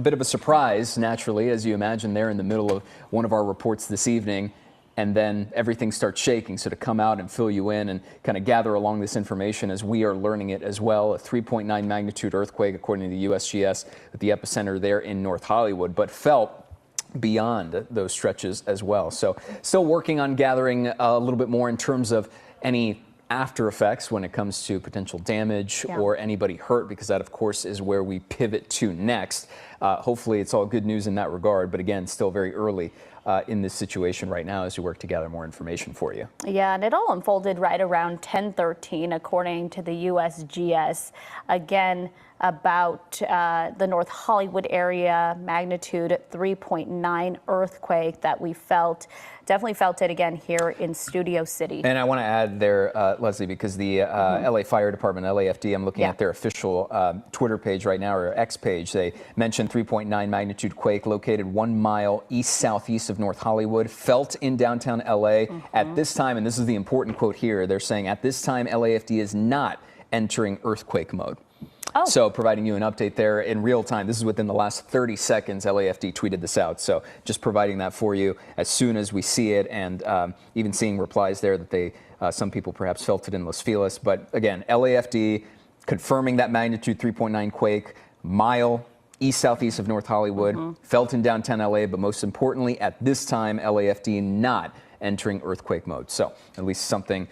bit of a surprise, naturally, as you imagine, there in the middle of one of our reports this evening. And then everything starts shaking. So to come out and fill you in and kind of gather along this information as we are learning it as well, a 3.9 magnitude earthquake, according to the USGS, at the epicenter there in North Hollywood, but felt beyond those stretches as well. So still working on gathering a little bit more in terms of any after effects when it comes to potential damage or anybody hurt, because that, of course, is where we pivot to next. Hopefully it's all good news in that regard, but again, still very early in this situation right now as we work to gather more information for you. Yeah, and it all unfolded right around 10:13, according to the USGS. Again, about the North Hollywood area, magnitude 3.9 earthquake that we felt. Definitely felt it again here in Studio City. And I want to add there, Leslie, because the LA Fire Department, LAFD, I'm looking at their official Twitter page right now, or X page. They mentioned 3.9 magnitude quake located 1 mile east-southeast of North Hollywood, felt in downtown LA. At this time, and this is the important quote here, they're saying at this time, LAFD is not entering earthquake mode. So providing you an update there in real time. This is within the last 30 seconds. LAFD tweeted this out. So just providing that for you as soon as we see it, and even seeing replies there that they, some people perhaps felt it in Los Feliz. But again, LAFD confirming that magnitude 3.9 quake, mile east-southeast of North Hollywood, felt in downtown LA, but most importantly, at this time, LAFD not entering earthquake mode. So at least something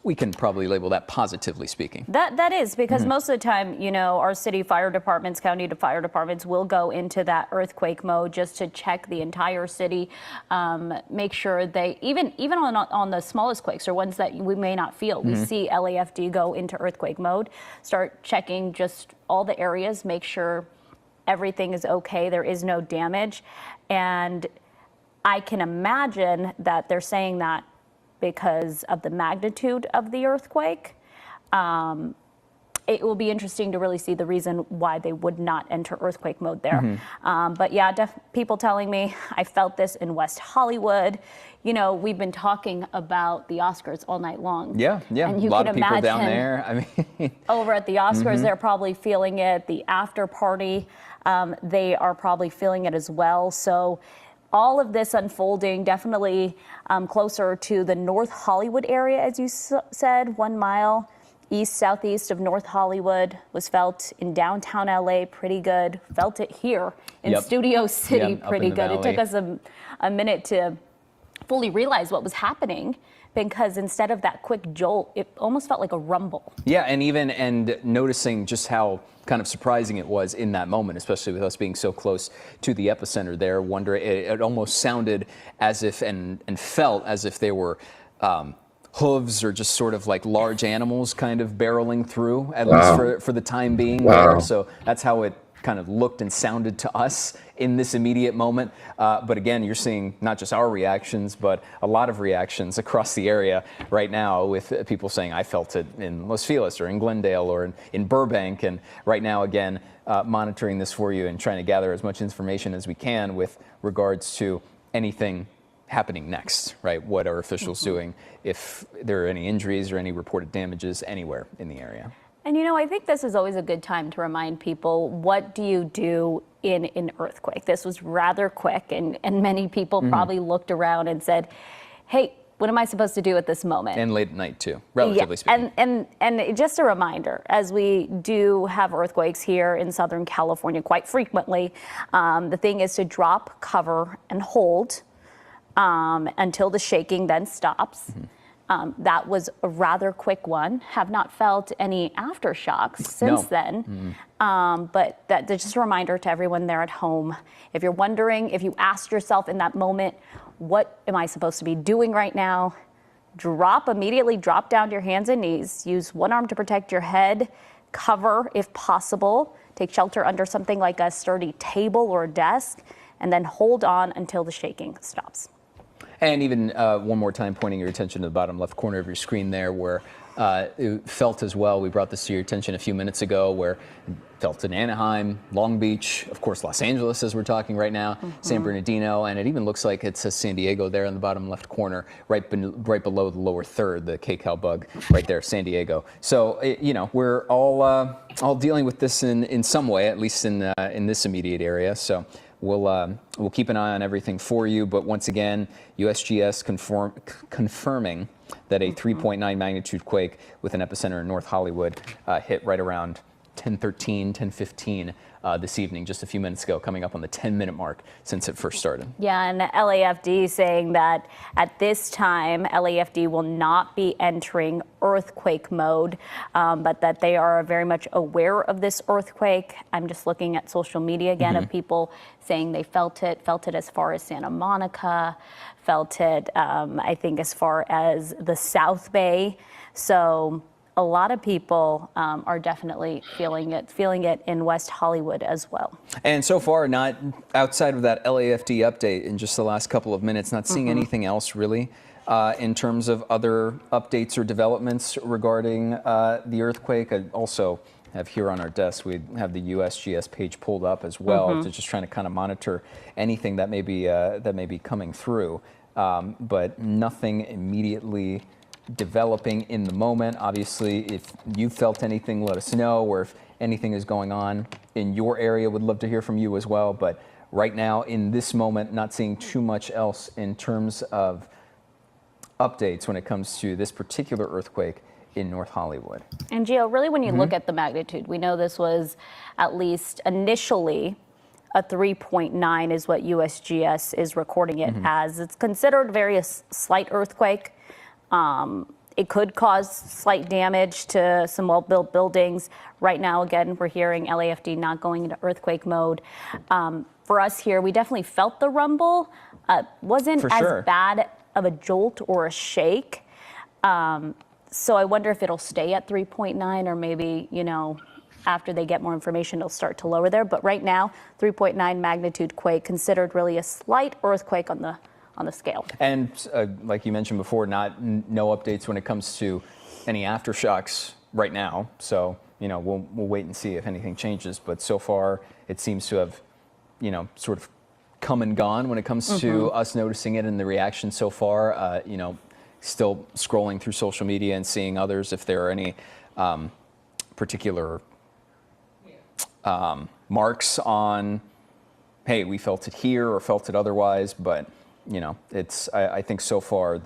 we can probably label that positively speaking. That is, because most of the time, our city fire departments, county fire departments will go into that earthquake mode just to check the entire city, make sure they, even on the smallest quakes or ones that we may not feel, we see LAFD go into earthquake mode, start checking just all the areas, make sure everything is okay, there is no damage. And I can imagine that they're saying that because of the magnitude of the earthquake. It will be interesting to really see the reason why they would not enter earthquake mode there. But yeah, people telling me, I felt this in West Hollywood. We've been talking about the Oscars all night long. Yeah. And you a lot can of people imagine down there. I mean, over at the Oscars, they're probably feeling it. The after party, they are probably feeling it as well. So all of this unfolding definitely closer to the North Hollywood area, as you said, 1 mile east-southeast of North Hollywood, was felt in downtown LA, pretty good. Felt it here in Studio City, pretty good. It took us a minute to fully realize what was happening, because instead of that quick jolt, it almost felt like a rumble. Yeah, and noticing just how kind of surprising it was in that moment, especially with us being so close to the epicenter there. It almost sounded as if and felt as if they were hooves or just sort of like large animals kind of barreling through, at least for the time being there. So that's how it kind of looked and sounded to us in this immediate moment. But again, you're seeing not just our reactions, but a lot of reactions across the area right now, with people saying, I felt it in Los Feliz or in Glendale or in Burbank. And right now, again, monitoring this for you and trying to gather as much information as we can with regards to anything happening next, right? What are officials doing if there are any injuries or any reported damages anywhere in the area? And I think this is always a good time to remind people, what do you do in an earthquake? This was rather quick, and many people probably looked around and said, hey, what am I supposed to do at this moment? And late at night too, relatively speaking. And just a reminder, as we do have earthquakes here in Southern California quite frequently, the thing is to drop, cover, and hold until the shaking then stops. That was a rather quick one. Have not felt any aftershocks since then. But that's just a reminder to everyone there at home. If you're wondering, if you asked yourself in that moment, what am I supposed to be doing right now? Immediately drop down to your hands and knees. Use one arm to protect your head. Cover if possible. take shelter under something like a sturdy table or desk, and then hold on until the shaking stops. And even one more time, pointing your attention to the bottom left corner of your screen there, where it felt as well. We brought this to your attention a few minutes ago, where it felt in Anaheim, Long Beach, of course, Los Angeles, as we're talking right now, San Bernardino, and it even looks like it says San Diego there in the bottom left corner, right below the lower third, the KCal bug, right there, San Diego. So, you know, we're all dealing with this in some way, at least in this immediate area. So. We'll keep an eye on everything for you, but once again, USGS confirming that a 3.9 magnitude quake with an epicenter in North Hollywood hit right around 10:13, 10:15 this evening, just a few minutes ago, coming up on the 10-minute mark since it first started. Yeah, and LAFD saying that at this time, LAFD will not be entering earthquake mode, but that they are very much aware of this earthquake. I'm just looking at social media again of people saying they felt it as far as Santa Monica, felt it, I think, as far as the South Bay. So a lot of people are definitely feeling it in West Hollywood as well. And so far, not outside of that LAFD update in just the last couple of minutes, not seeing anything else really in terms of other updates or developments regarding the earthquake. I also have here on our desk, we have the USGS page pulled up as well, to just trying to kind of monitor anything that may be coming through, but nothing immediately developing in the moment. Obviously, if you felt anything, let us know, or if anything is going on in your area, would love to hear from you as well. But right now, in this moment, not seeing too much else in terms of updates when it comes to this particular earthquake in North Hollywood. And Gio, really, when you look at the magnitude, we know this was at least initially a 3.9 is what USGS is recording it as. It's considered a very slight earthquake. It could cause slight damage to some well-built buildings. Right now, again, we're hearing LAFD not going into earthquake mode. For us here, we definitely felt the rumble. Wasn't as bad of a jolt or a shake. So I wonder if it'll stay at 3.9, or maybe, you know, after they get more information, it'll start to lower there. But right now, 3.9 magnitude quake, considered really a slight earthquake on the scale. And like you mentioned before, no updates when it comes to any aftershocks right now. So, you know, we'll wait and see if anything changes. But so far, it seems to have, you know, sort of come and gone when it comes to us noticing it and the reaction so far. You know, still scrolling through social media and seeing others if there are any particular marks on, hey, we felt it here or felt it otherwise. But you know, I think so far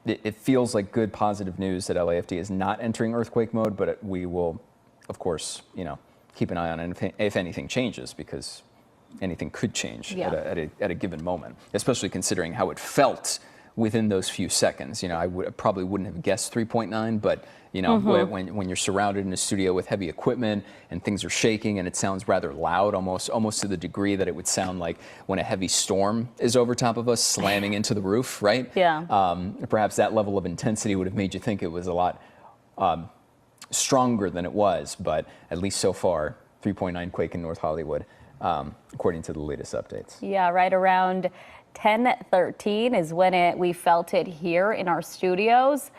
it feels like good positive news that LAFD is not entering earthquake mode, but we will, of course, you know, keep an eye on it if anything changes, because anything could change at a given moment, especially considering how it felt within those few seconds. You know, I probably wouldn't have guessed 3.9, but you know, when you're surrounded in a studio with heavy equipment and things are shaking and it sounds rather loud, almost to the degree that it would sound like when a heavy storm is over top of us slamming into the roof, right? Yeah. Perhaps that level of intensity would have made you think it was a lot stronger than it was, but at least so far, 3.9 quake in North Hollywood, according to the latest updates. Yeah, right around 10:13 is when we felt it here in our studios.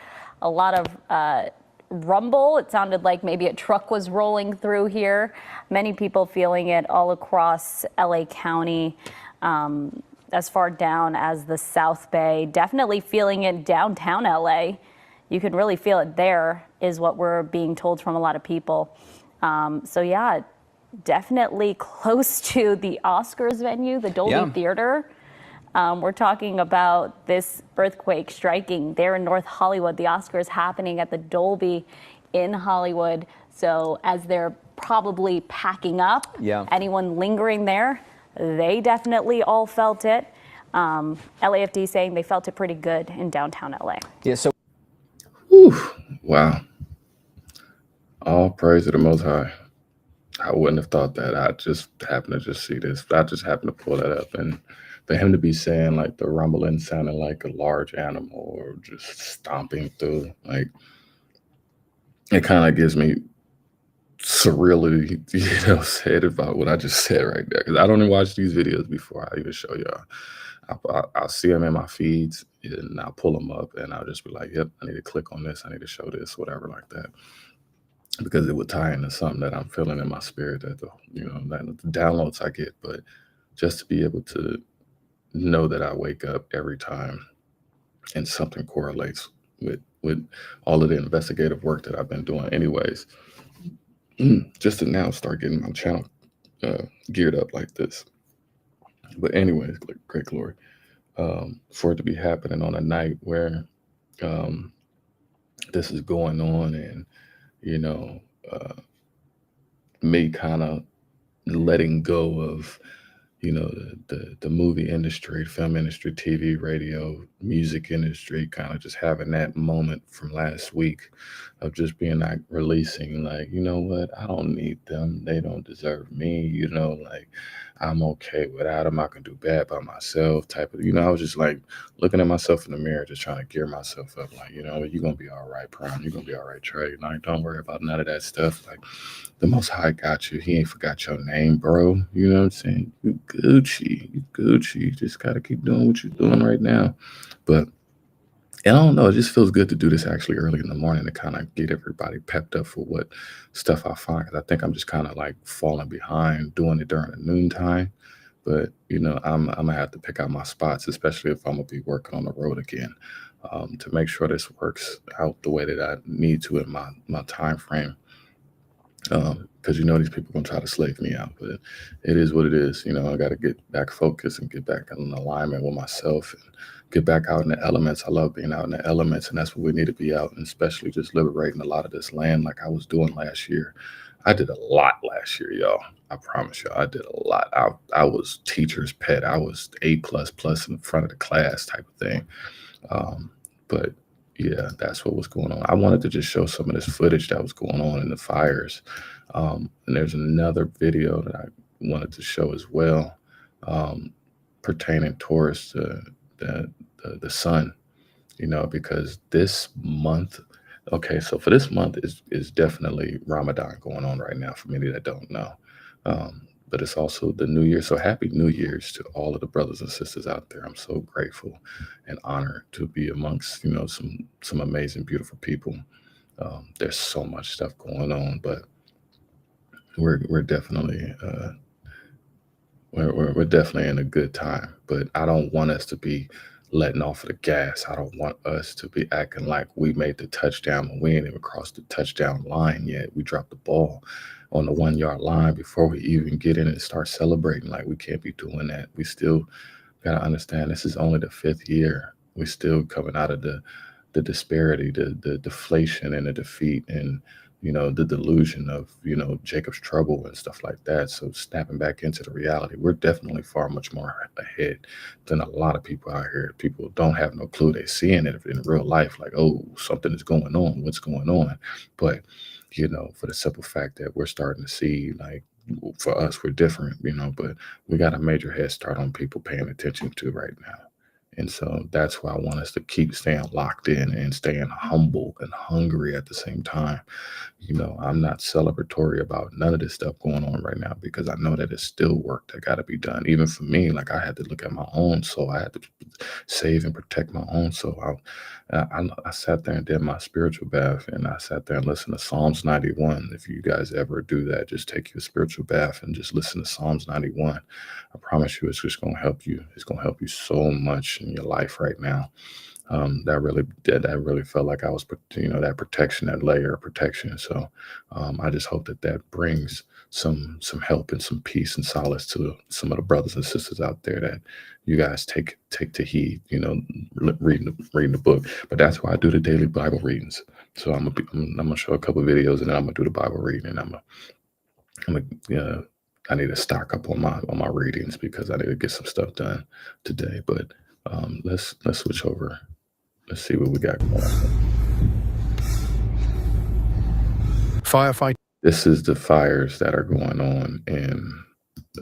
A lot of rumble. It sounded like maybe a truck was rolling through here. Many people feeling it all across LA County, as far down as the South Bay. Definitely feeling it downtown LA. You can really feel it there, is what we're being told from a lot of people. So yeah, definitely close to the Oscars venue, the Dolby Theater. We're talking about this earthquake striking there in North Hollywood. The Oscars happening at the Dolby in Hollywood. So as they're probably packing up, anyone lingering there, they definitely all felt it. LAFD saying they felt it pretty good in downtown LA. Yeah. So. Whew, wow. All praise to the Most High. I wouldn't have thought that. I just happened to see this. I just happened to pull that up, and for him to be saying like the rumbling sounded like a large animal or just stomping through, like, it kind of gives me surreally, said about what I just said right there. Because I don't even watch these videos before I even show y'all. I'll see them in my feeds and I'll pull them up and I'll just be like, yep, I need to click on this. I need to show this, whatever like that. Because it would tie into something that I'm feeling in my spirit that that the downloads I get. But just to be able to know that I wake up every time and something correlates with all of the investigative work that I've been doing anyways, just to now start getting my channel geared up like this. But anyways, great glory, for it to be happening on a night where this is going on, and me kind of letting go of the movie industry, film industry, TV, radio, music industry, kind of just having that moment from last week of just being like releasing, like, you know what, I don't need them, they don't deserve me, like I'm okay without them, I can do bad by myself type of, I was just like looking at myself in the mirror, just trying to gear myself up, like, you're gonna be all right, Prime, you're gonna be all right, Trey, like, don't worry about none of that stuff, like, the Most High got you. He ain't forgot your name, bro. You know what I'm saying? You Gucci. You Gucci. You just got to keep doing what you're doing right now. But, and I don't know, it just feels good to do this actually early in the morning to kind of get everybody pepped up for what stuff I find. Because I think I'm just kind of like falling behind doing it during the noontime. But, I'm going to have to pick out my spots, especially if I'm going to be working on the road again, to make sure this works out the way that I need to in my time frame. Because these people gonna try to slave me out, but it is what it is. I got to get back focused and get back in alignment with myself and get back out in the elements. I love being out in the elements, and that's what we need to be out, and especially just liberating a lot of this land like I was doing last year. I did a lot last year, y'all. I promise y'all, I did a lot. I was teacher's pet. I was A++ in the front of the class type of thing. But yeah, that's what was going on. I wanted to just show some of this footage that was going on in the fires. And there's another video that I wanted to show as well, pertaining towards the sun, because this month, okay, so for this month is definitely Ramadan going on right now for many that don't know. But it's also the New Year. So happy New Year's to all of the brothers and sisters out there. I'm so grateful and honored to be amongst, some amazing, beautiful people. There's so much stuff going on, but we're definitely we're definitely in a good time. But I don't want us to be letting off of the gas. I don't want us to be acting like we made the touchdown when we ain't even crossed the touchdown line yet. We dropped the ball on the 1 yard line before we even get in and start celebrating. Like, we can't be doing that. We still got to understand this is only the 5th year. We're still coming out of the disparity, the deflation and the defeat, and the delusion of Jacob's trouble and stuff like that. So snapping back into the reality, we're definitely far much more ahead than a lot of people out here. People don't have no clue. They're seeing it in real life, like, oh, something is going on, what's going on? But for the simple fact that we're starting to see, like, for us, we're different, but we got a major head start on people paying attention to right now. And so that's why I want us to keep staying locked in and staying humble and hungry at the same time. I'm not celebratory about none of this stuff going on right now, because I know that it's still work that got to be done. Even for me, like, I had to look at my own soul. I had to save and protect my own soul. I sat there and did my spiritual bath, and I sat there and listened to Psalms 91. If you guys ever do that, just take your spiritual bath and just listen to Psalms 91. I promise you, it's just going to help you. It's going to help you so much in your life right now. That really felt like I was, that protection, that layer of protection. So I just hope that brings some help and some peace and solace to some of the brothers and sisters out there, that you guys take to heed, reading the book. But that's why I do the daily Bible readings. So I'm gonna show a couple of videos, and then I'm gonna do the Bible reading, and I need to stock up on my readings, because I need to get some stuff done today. But let's switch over. Let's see what we got going on. Firefight. This is the fires that are going on in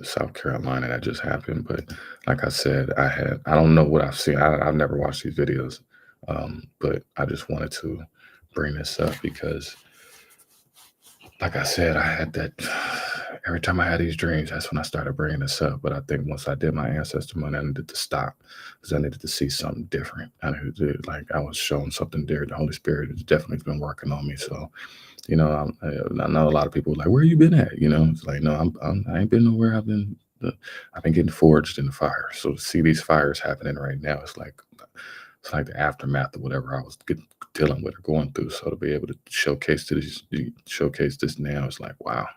South Carolina that just happened. But like I said, I don't know what I've seen. I've never watched these videos, but I just wanted to bring this up because like I said, I had that every time I had these dreams, that's when I started bringing this up. But I think once I did my ancestor money, I needed to stop because I needed to see something different. I needed to, like, I was showing something there. The Holy Spirit has definitely been working on me. So, you know, I know a lot of people like, where you been at? You know, it's like, no, I ain't been nowhere. I've been getting forged in the fire. So to see these fires happening right now, it's like the aftermath of whatever I was dealing with or going through. So to be able to showcase this now, it's like, wow.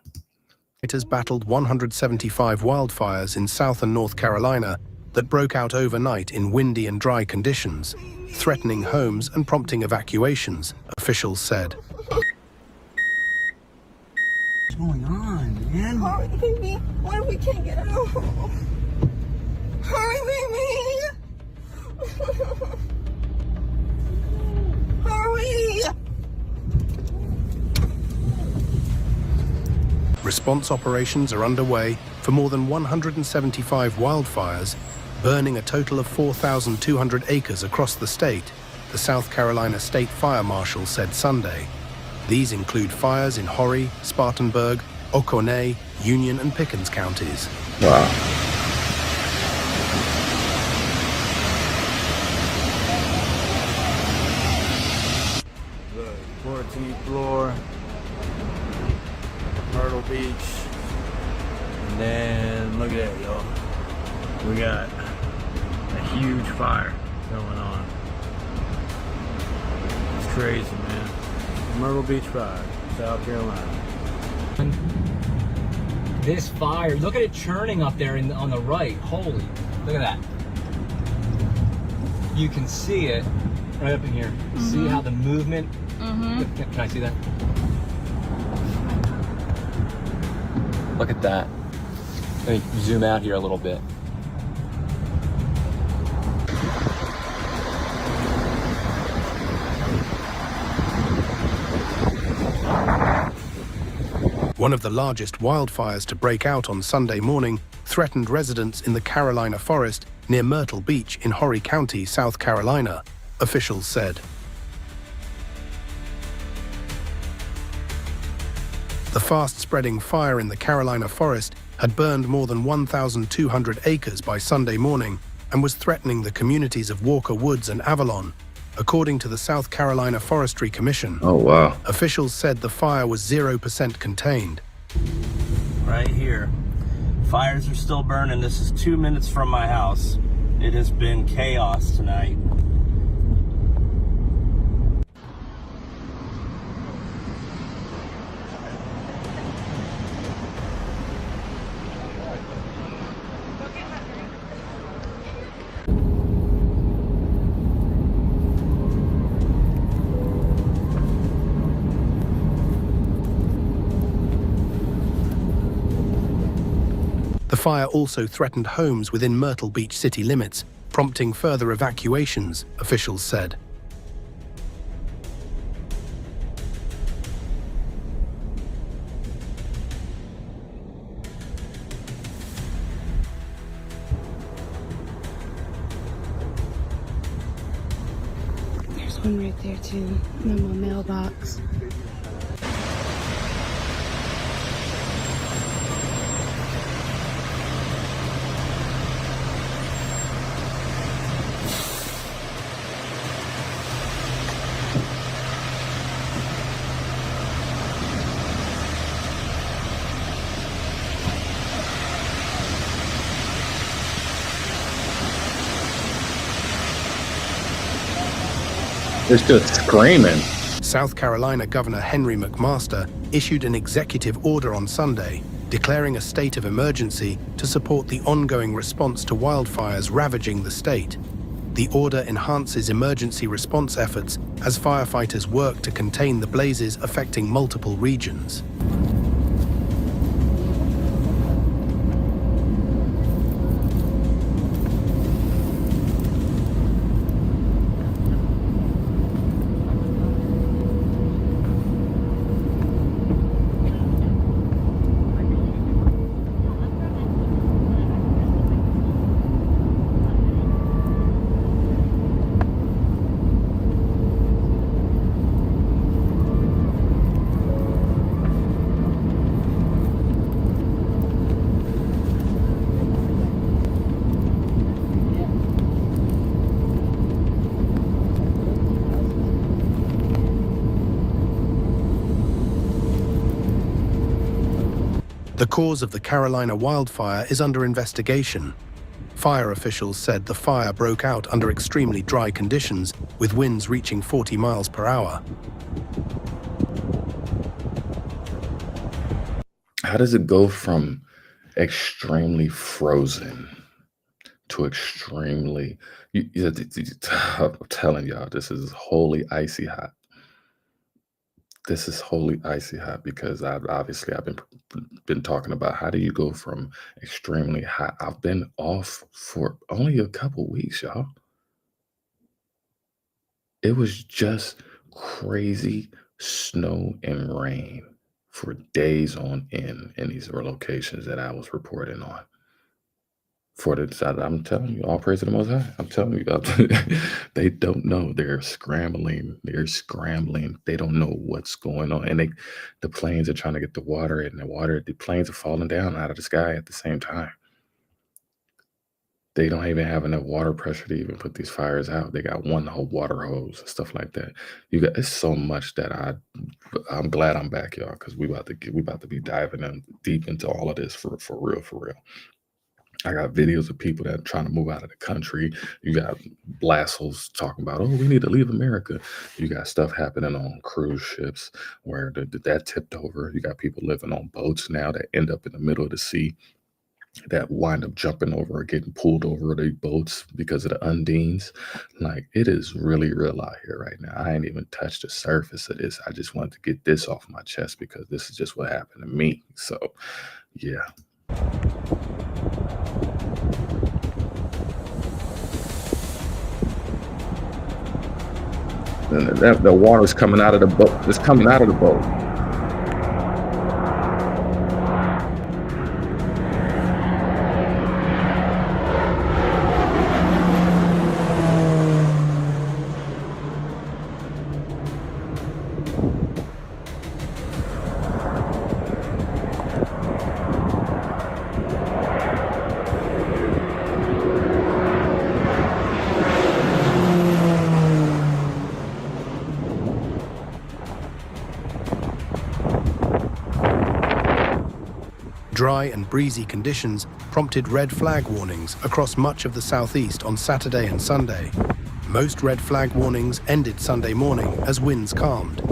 It has battled 175 wildfires in South and North Carolina that broke out overnight in windy and dry conditions, threatening homes and prompting evacuations, officials said. What's going on, man? Hurry, baby. What if we can't get out? Hurry, baby. Hurry. Response operations are underway for more than 175 wildfires, burning a total of 4,200 acres across the state, the South Carolina State Fire Marshal said Sunday. These include fires in Horry, Spartanburg, Oconee, Union and Pickens counties. Wow. The 14th floor, Myrtle Beach, and then look at that, y'all. We got a huge fire going on. It's crazy, man. Myrtle Beach Fire, South Carolina. This fire, look at it churning up there on the right. Holy, look at that. You can see it right up in here. See how the movement, can I see that? Look at that. Let me zoom out here a little bit. One of the largest wildfires to break out on Sunday morning threatened residents in the Carolina forest near Myrtle Beach in Horry County, South Carolina, officials said. The fast-spreading fire in the Carolina forest had burned more than 1,200 acres by Sunday morning and was threatening the communities of Walker Woods and Avalon, according to the South Carolina Forestry Commission. Oh, wow. Officials said the fire was 0% contained. Right here. Fires are still burning. This is 2 minutes from my house. It has been chaos tonight. The fire also threatened homes within Myrtle Beach city limits, prompting further evacuations, officials said. There's one right there too, in my mailbox. It's just screaming. South Carolina Governor Henry McMaster issued an executive order on Sunday, declaring a state of emergency to support the ongoing response to wildfires ravaging the state. The order enhances emergency response efforts as firefighters work to contain the blazes affecting multiple regions. The cause of the Carolina wildfire is under investigation. Fire officials said the fire broke out under extremely dry conditions, with winds reaching 40 miles per hour. How does it go from extremely frozen to extremely, I'm telling y'all, this is wholly icy hot. This is wholly icy hot because I've been talking about how do you go from extremely hot. I've been off for only a couple weeks, y'all. It was just crazy snow and rain for days on end in these locations that I was reporting on. I'm telling you, all praise to the Most High. I'm telling you, they don't know. They're scrambling. They don't know what's going on. And the planes are trying to get the water, and the planes are falling down out of the sky at the same time. They don't even have enough water pressure to even put these fires out. They got one whole water hose, stuff like that. It's so much that I'm glad I'm back, y'all, because we about to be diving in deep into all of this for real, for real. I got videos of people that are trying to move out of the country. You got blastos talking about, oh, we need to leave America. You got stuff happening on cruise ships where that tipped over. You got people living on boats now that end up in the middle of the sea that wind up jumping over or getting pulled over their boats because of the undines. Like, it is really real out here right now. I ain't even touched the surface of this. I just wanted to get this off my chest because this is just what happened to me. So, yeah. And the water's coming out of the boat. It's coming out of the boat. Dry and breezy conditions prompted red flag warnings across much of the southeast on Saturday and Sunday. Most red flag warnings ended Sunday morning as winds calmed,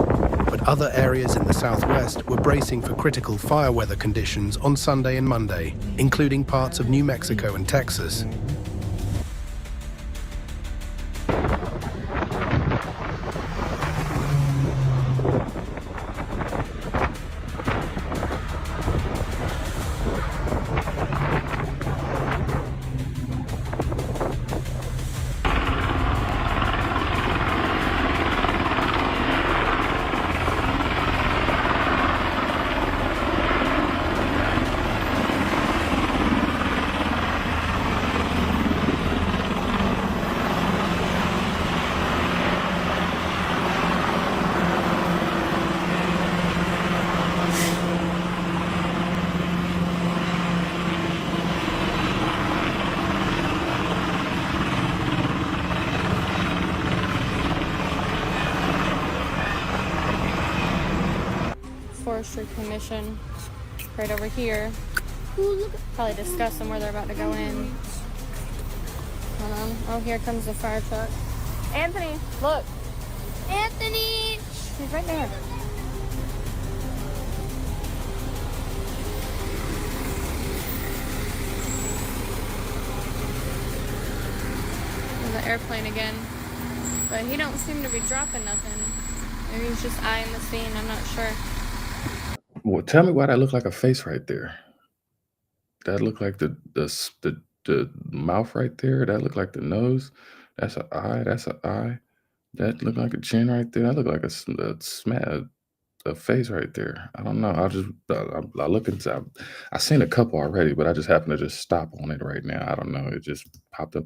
but other areas in the southwest were bracing for critical fire weather conditions on Sunday and Monday, including parts of New Mexico and Texas. Forestry Commission right over here. Probably discuss them where they're about to go in. Hold on. Oh, here comes the fire truck. Anthony, look. Anthony! He's right there. There's the airplane again. But he don't seem to be dropping nothing. Maybe he's just eyeing the scene, I'm not sure. Well, tell me why that looked like a face right there. That looked like the mouth right there. That looked like the nose. That's an eye. That's an eye. That looked like a chin right there. That looked like a face right there. I don't know. I look into. I seen a couple already, but I just happened to just stop on it right now. I don't know. It just popped up.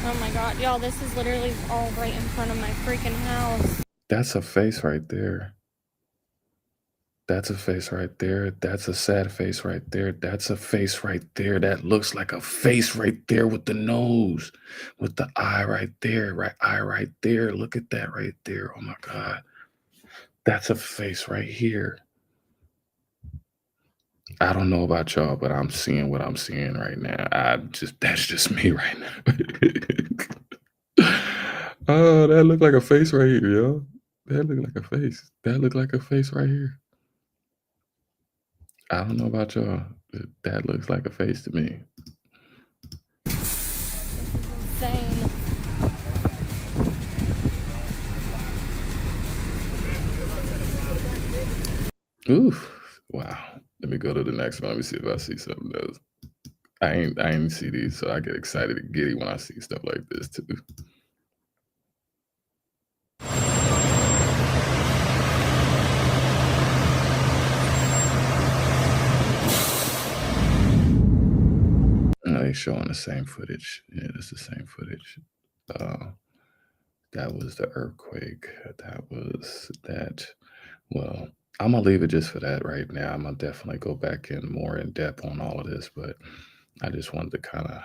Oh my God, y'all, this is literally all right in front of my freaking house. That's a face right there. That's a face right there. That's a sad face right there. That's a face right there. That looks like a face right there with the nose, with the eye right there, right eye right there. Look at that right there. Oh my God. That's a face right here. I don't know about y'all, but I'm seeing what I'm seeing right now. That's just me right now. Oh, that look like a face right here, yo. That look like a face. That look like a face right here. I don't know about y'all, but that looks like a face to me. Insane. Oof. Wow. Let me go to the next one. Let me see if I see something else. I ain't see these, so I get excited and giddy when I see stuff like this too. They showing the same footage. Yeah, it's the same footage. That was the earthquake. That was that. Well, I'm gonna leave it just for that right now. I'm gonna definitely go back in more in depth on all of this, but I just wanted to kind of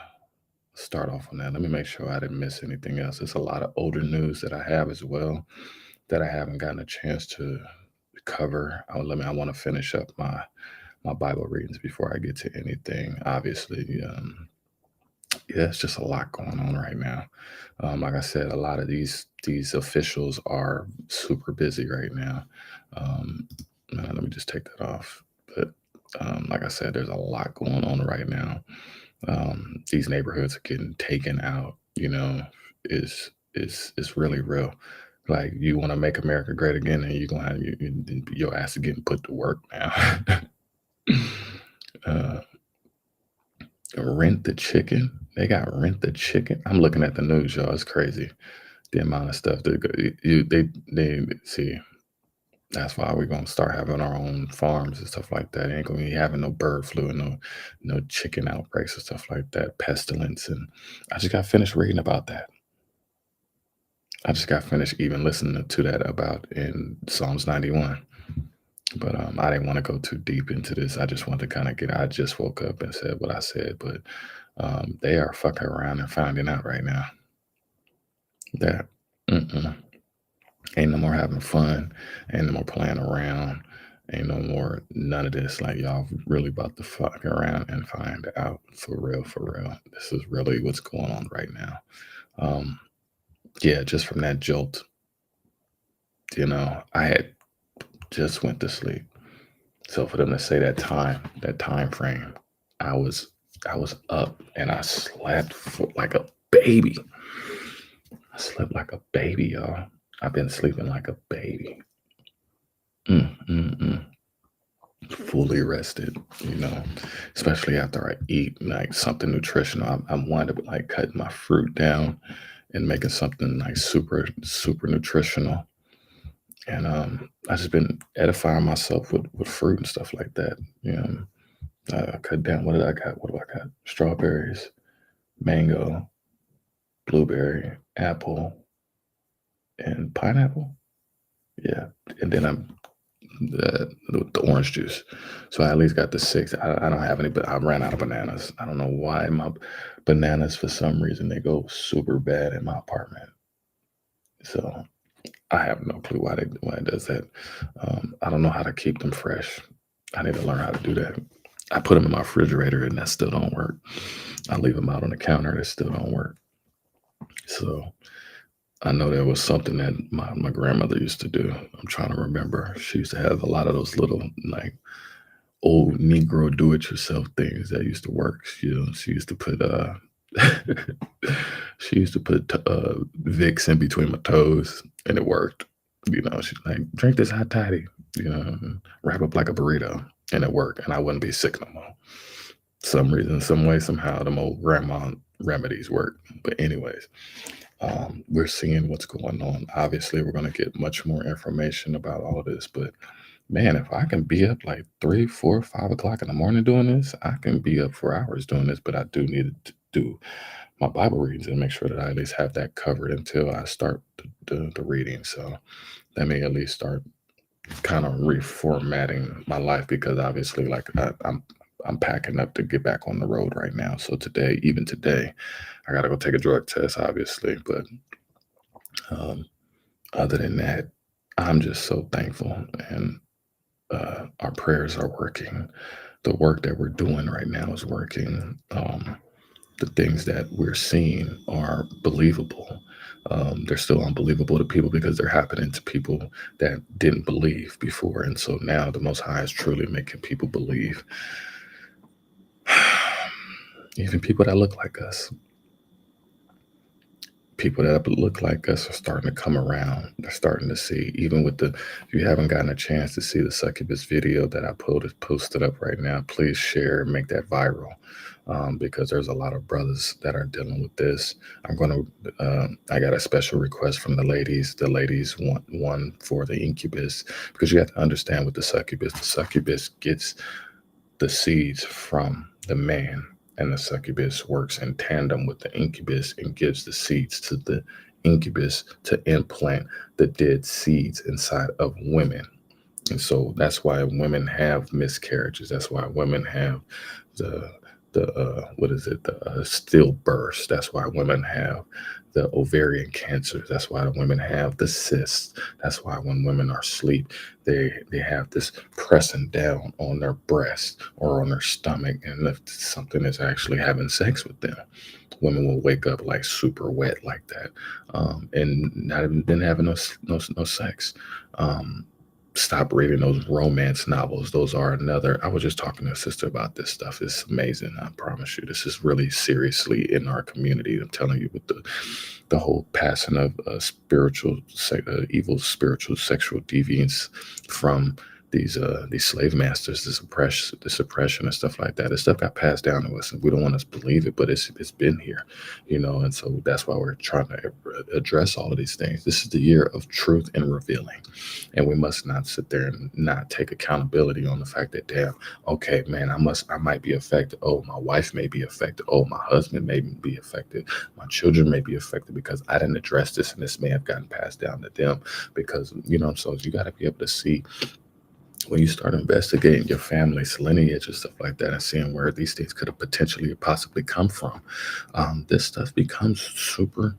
start off on that. Let me make sure I didn't miss anything else. There's a lot of older news that I have as well that I haven't gotten a chance to cover. I want to finish up my Bible readings before I get to anything. Obviously, yeah, it's just a lot going on right now. Like I said, a lot of these officials are super busy right now. Let me just take that off. But like I said, there's a lot going on right now. These neighborhoods are getting taken out. You know, is really real. Like, you want to make America great again, and you're gonna have your ass is getting put to work now. uh, Rent the chicken. They got rent the chicken. I'm looking at the news, y'all. It's crazy the amount of stuff they see. That's why we're gonna start having our own farms and stuff like that. Ain't gonna be having no bird flu and no chicken outbreaks and stuff like that, pestilence. And I just got finished reading about that. I just got finished even listening to that about in Psalms 91. But I didn't want to go too deep into this. I just wanted to kind of I just woke up and said what I said, but they are fucking around and finding out right now that ain't no more having fun, ain't no more playing around, ain't no more none of this. Like, y'all really about to fuck around and find out for real, for real. This is really what's going on right now. Yeah, just from that jolt, I had just went to sleep. So for them to say that time frame, I was up and I slept like a baby. I slept like a baby, y'all. I've been sleeping like a baby. Fully rested, especially after I eat like something nutritional. I'm wind up like cutting my fruit down and making something like super, super nutritional. And I just been edifying myself with fruit and stuff like that. I cut down. What do I got? Strawberries, mango, blueberry, apple, and pineapple. Yeah, and then I'm the orange juice. So I at least got the 6. I don't have any, but I ran out of bananas. I don't know why my bananas, for some reason, they go super bad in my apartment. So I have no clue why it does that. I don't know how to keep them fresh. I need to learn how to do that. I put them in my refrigerator and that still don't work. I leave them out on the counter, that still don't work. So I know there was something that my grandmother used to do. I'm trying to remember. She used to have a lot of those little like old Negro do-it-yourself things that used to work. She used to put Vicks in between my toes, and it worked. She's like, drink this hot toddy, wrap up like a burrito, and it worked, and I wouldn't be sick no more. Some reason, some way, somehow, them old grandma remedies work. But anyways, we're seeing what's going on. Obviously, we're going to get much more information about all of this, but man, if I can be up like 3, 4, 5 o'clock in the morning doing this, I can be up for hours doing this, but I do need to do my Bible readings and make sure that I at least have that covered until I start the reading. So let me at least start kind of reformatting my life, because obviously, like, I'm packing up to get back on the road right now. So even today, I got to go take a drug test, obviously. But other than that, I'm just so thankful, and our prayers are working. The work that we're doing right now is working. The things that we're seeing are believable. They're still unbelievable to people because they're happening to people that didn't believe before. And so now the Most High is truly making people believe. Even people that look like us. People that look like us are starting to come around. They're starting to see, even with the, if you haven't gotten a chance to see the succubus video that I posted up right now, please share, make that viral, because there's a lot of brothers that are dealing with this. I got a special request from the ladies. The ladies want one for the incubus, because you have to understand with the succubus gets the seeds from the man, and the succubus works in tandem with the incubus and gives the seeds to the incubus to implant the dead seeds inside of women. And so that's why women have miscarriages. That's why women have the stillbirths. That's why women have the ovarian cancers. That's why women have the cysts. That's why when women are asleep, they have this pressing down on their breast or on their stomach, and if something is actually having sex with them, women will wake up like super wet like that, and not even been having no sex. Stop reading those romance novels. Those are another. I was just talking to a sister about this stuff. It's amazing. I promise you, this is really seriously in our community. I'm telling you, with the whole passing of evil spiritual sexual deviance from these slave masters, the suppression and stuff like that. This stuff got passed down to us, and we don't want to believe it, but it's been here, and so that's why we're trying to address all of these things. This is the year of truth and revealing, and we must not sit there and not take accountability on the fact that, damn, okay, man, I might be affected. Oh, my wife may be affected. Oh, my husband may be affected. My children may be affected because I didn't address this, and this may have gotten passed down to them because, so you got to be able to see when you start investigating your family's lineage and stuff like that and seeing where these things could have potentially possibly come from, this stuff becomes super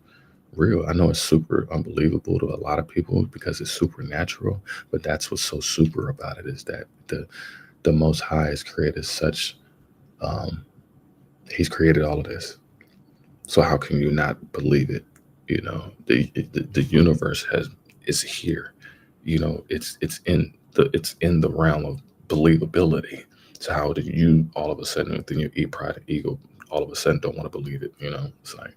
real. I know it's super unbelievable to a lot of people because it's supernatural, but that's what's so super about it, is that the Most High has created he's created all of this. So how can you not believe it? The universe is here. It's in the realm of believability. So how did you all of a sudden, within your pride and ego, all of a sudden don't want to believe it? It's like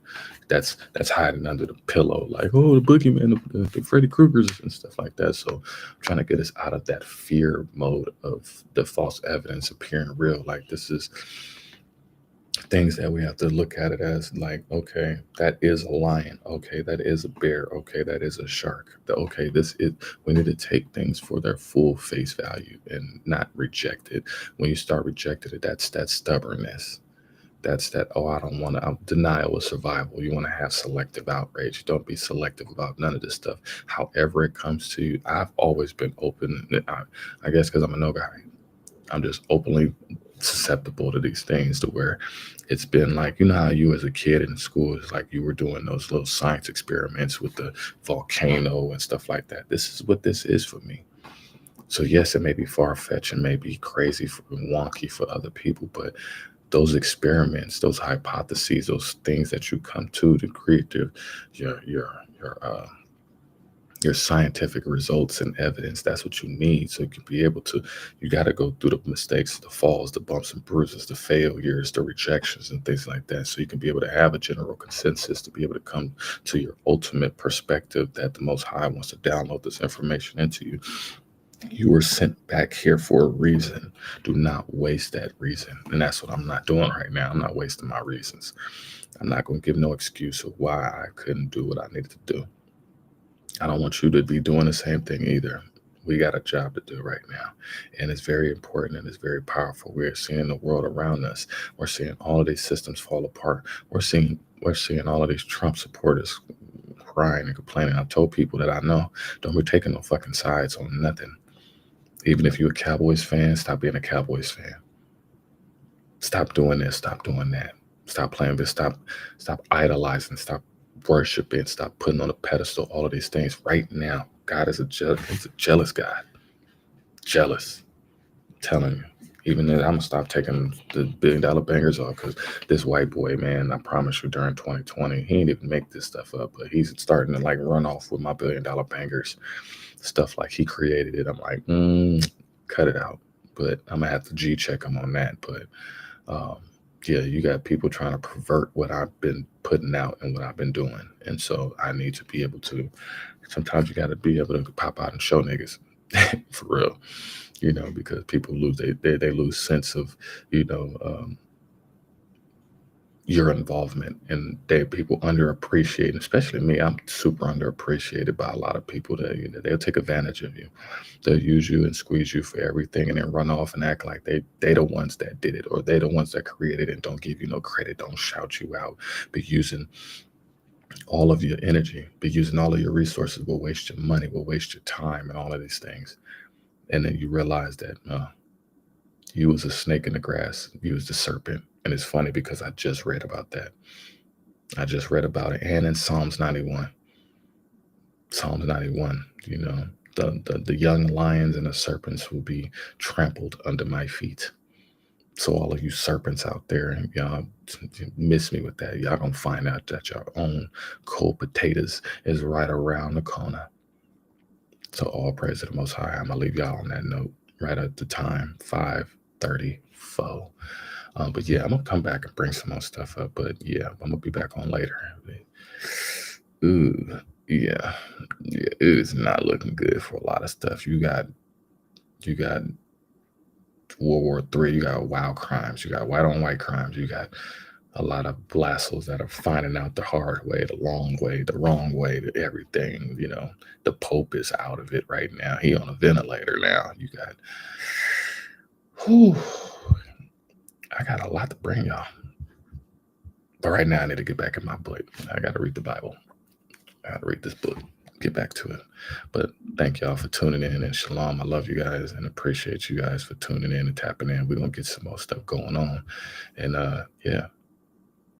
that's hiding under the pillow, like, oh, the boogeyman, the Freddy Kruegers and stuff like that. So I'm trying to get us out of that fear mode of the false evidence appearing real. Like, this is things that we have to look at it as, like, okay, that is a lion. Okay, that is a bear. Okay, that is a shark. Okay, we need to take things for their full face value and not reject it. When you start rejecting it, that's that stubbornness. That's that, oh, I don't want to, denial of survival. You want to have selective outrage. Don't be selective about none of this stuff. However it comes to you, I've always been open. I guess because I'm a no guy, I'm just openly susceptible to these things, to where it's been like, how you as a kid in school, it's like you were doing those little science experiments with the volcano and stuff like that. This is what this is for me. So yes, it may be far-fetched and may be crazy and wonky for other people, but those experiments, those hypotheses, those things that you come to create your scientific results and evidence, that's what you need. So you can be able to, you got to go through the mistakes, the falls, the bumps and bruises, the failures, the rejections and things like that. So you can be able to have a general consensus, to be able to come to your ultimate perspective that the Most High wants to download this information into you. You were sent back here for a reason. Do not waste that reason. And that's what I'm not doing right now. I'm not wasting my reasons. I'm not going to give no excuse of why I couldn't do what I needed to do. I don't want you to be doing the same thing either. We got a job to do right now. And it's very important and it's very powerful. We're seeing the world around us. We're seeing all of these systems fall apart. We're seeing all of these Trump supporters crying and complaining. I told people that I know, don't be taking no fucking sides on nothing. Even if you're a Cowboys fan, stop being a Cowboys fan. Stop doing this. Stop doing that. Stop playing this. Stop idolizing. Stop worshiping. Stop putting on a pedestal all of these things right now. God is he's a jealous God. Jealous. I'm telling you. Even then, I'm gonna stop taking the $1 billion bangers off, because this white boy, man, I promise you, during 2020, he didn't even make this stuff up, but he's starting to like run off with my $1 billion bangers, stuff like he created it. I'm like, cut it out. But I'm gonna have to G check him on that. But yeah, you got people trying to pervert what I've been putting out and what I've been doing, and so I need to be able to. Sometimes you got to be able to pop out and show niggas, for real. You know, because people lose they lose sense of, you know, your involvement, and people underappreciate, especially me. I'm super underappreciated by a lot of people that, you know, they'll take advantage of you. They'll use you and squeeze you for everything, and then run off and act like they the ones that did it, or they the ones that created it, and don't give you no credit, don't shout you out, be using all of your energy, be using all of your resources, will waste your money, will waste your time, and all of these things. And then you realize that you was a snake in the grass, you was the serpent. And it's funny because I just read about that. I just read about it. And in Psalms 91, you know, the young lions and the serpents will be trampled under my feet. So all of you serpents out there, y'all miss me with that. Y'all gonna find out that your own cold potatoes is right around the corner. So all praise to the Most High. I'm gonna leave y'all on that note right at the time, 5:34. But yeah, I'm gonna come back and bring some more stuff up. But yeah, I'm gonna be back on later. Ooh, yeah, it's not looking good for a lot of stuff. You got World War III. You got wild crimes. You got white on white crimes. You got a lot of blassos that are finding out the hard way, the long way, the wrong way to everything. You know, the Pope is out of it right now. He on a ventilator now. You got, I got a lot to bring y'all. But right now I need to get back in my book. I got to read the Bible. I got to read this book, get back to it. But thank y'all for tuning in, and shalom. I love you guys and appreciate you guys for tuning in and tapping in. We're going to get some more stuff going on. And yeah,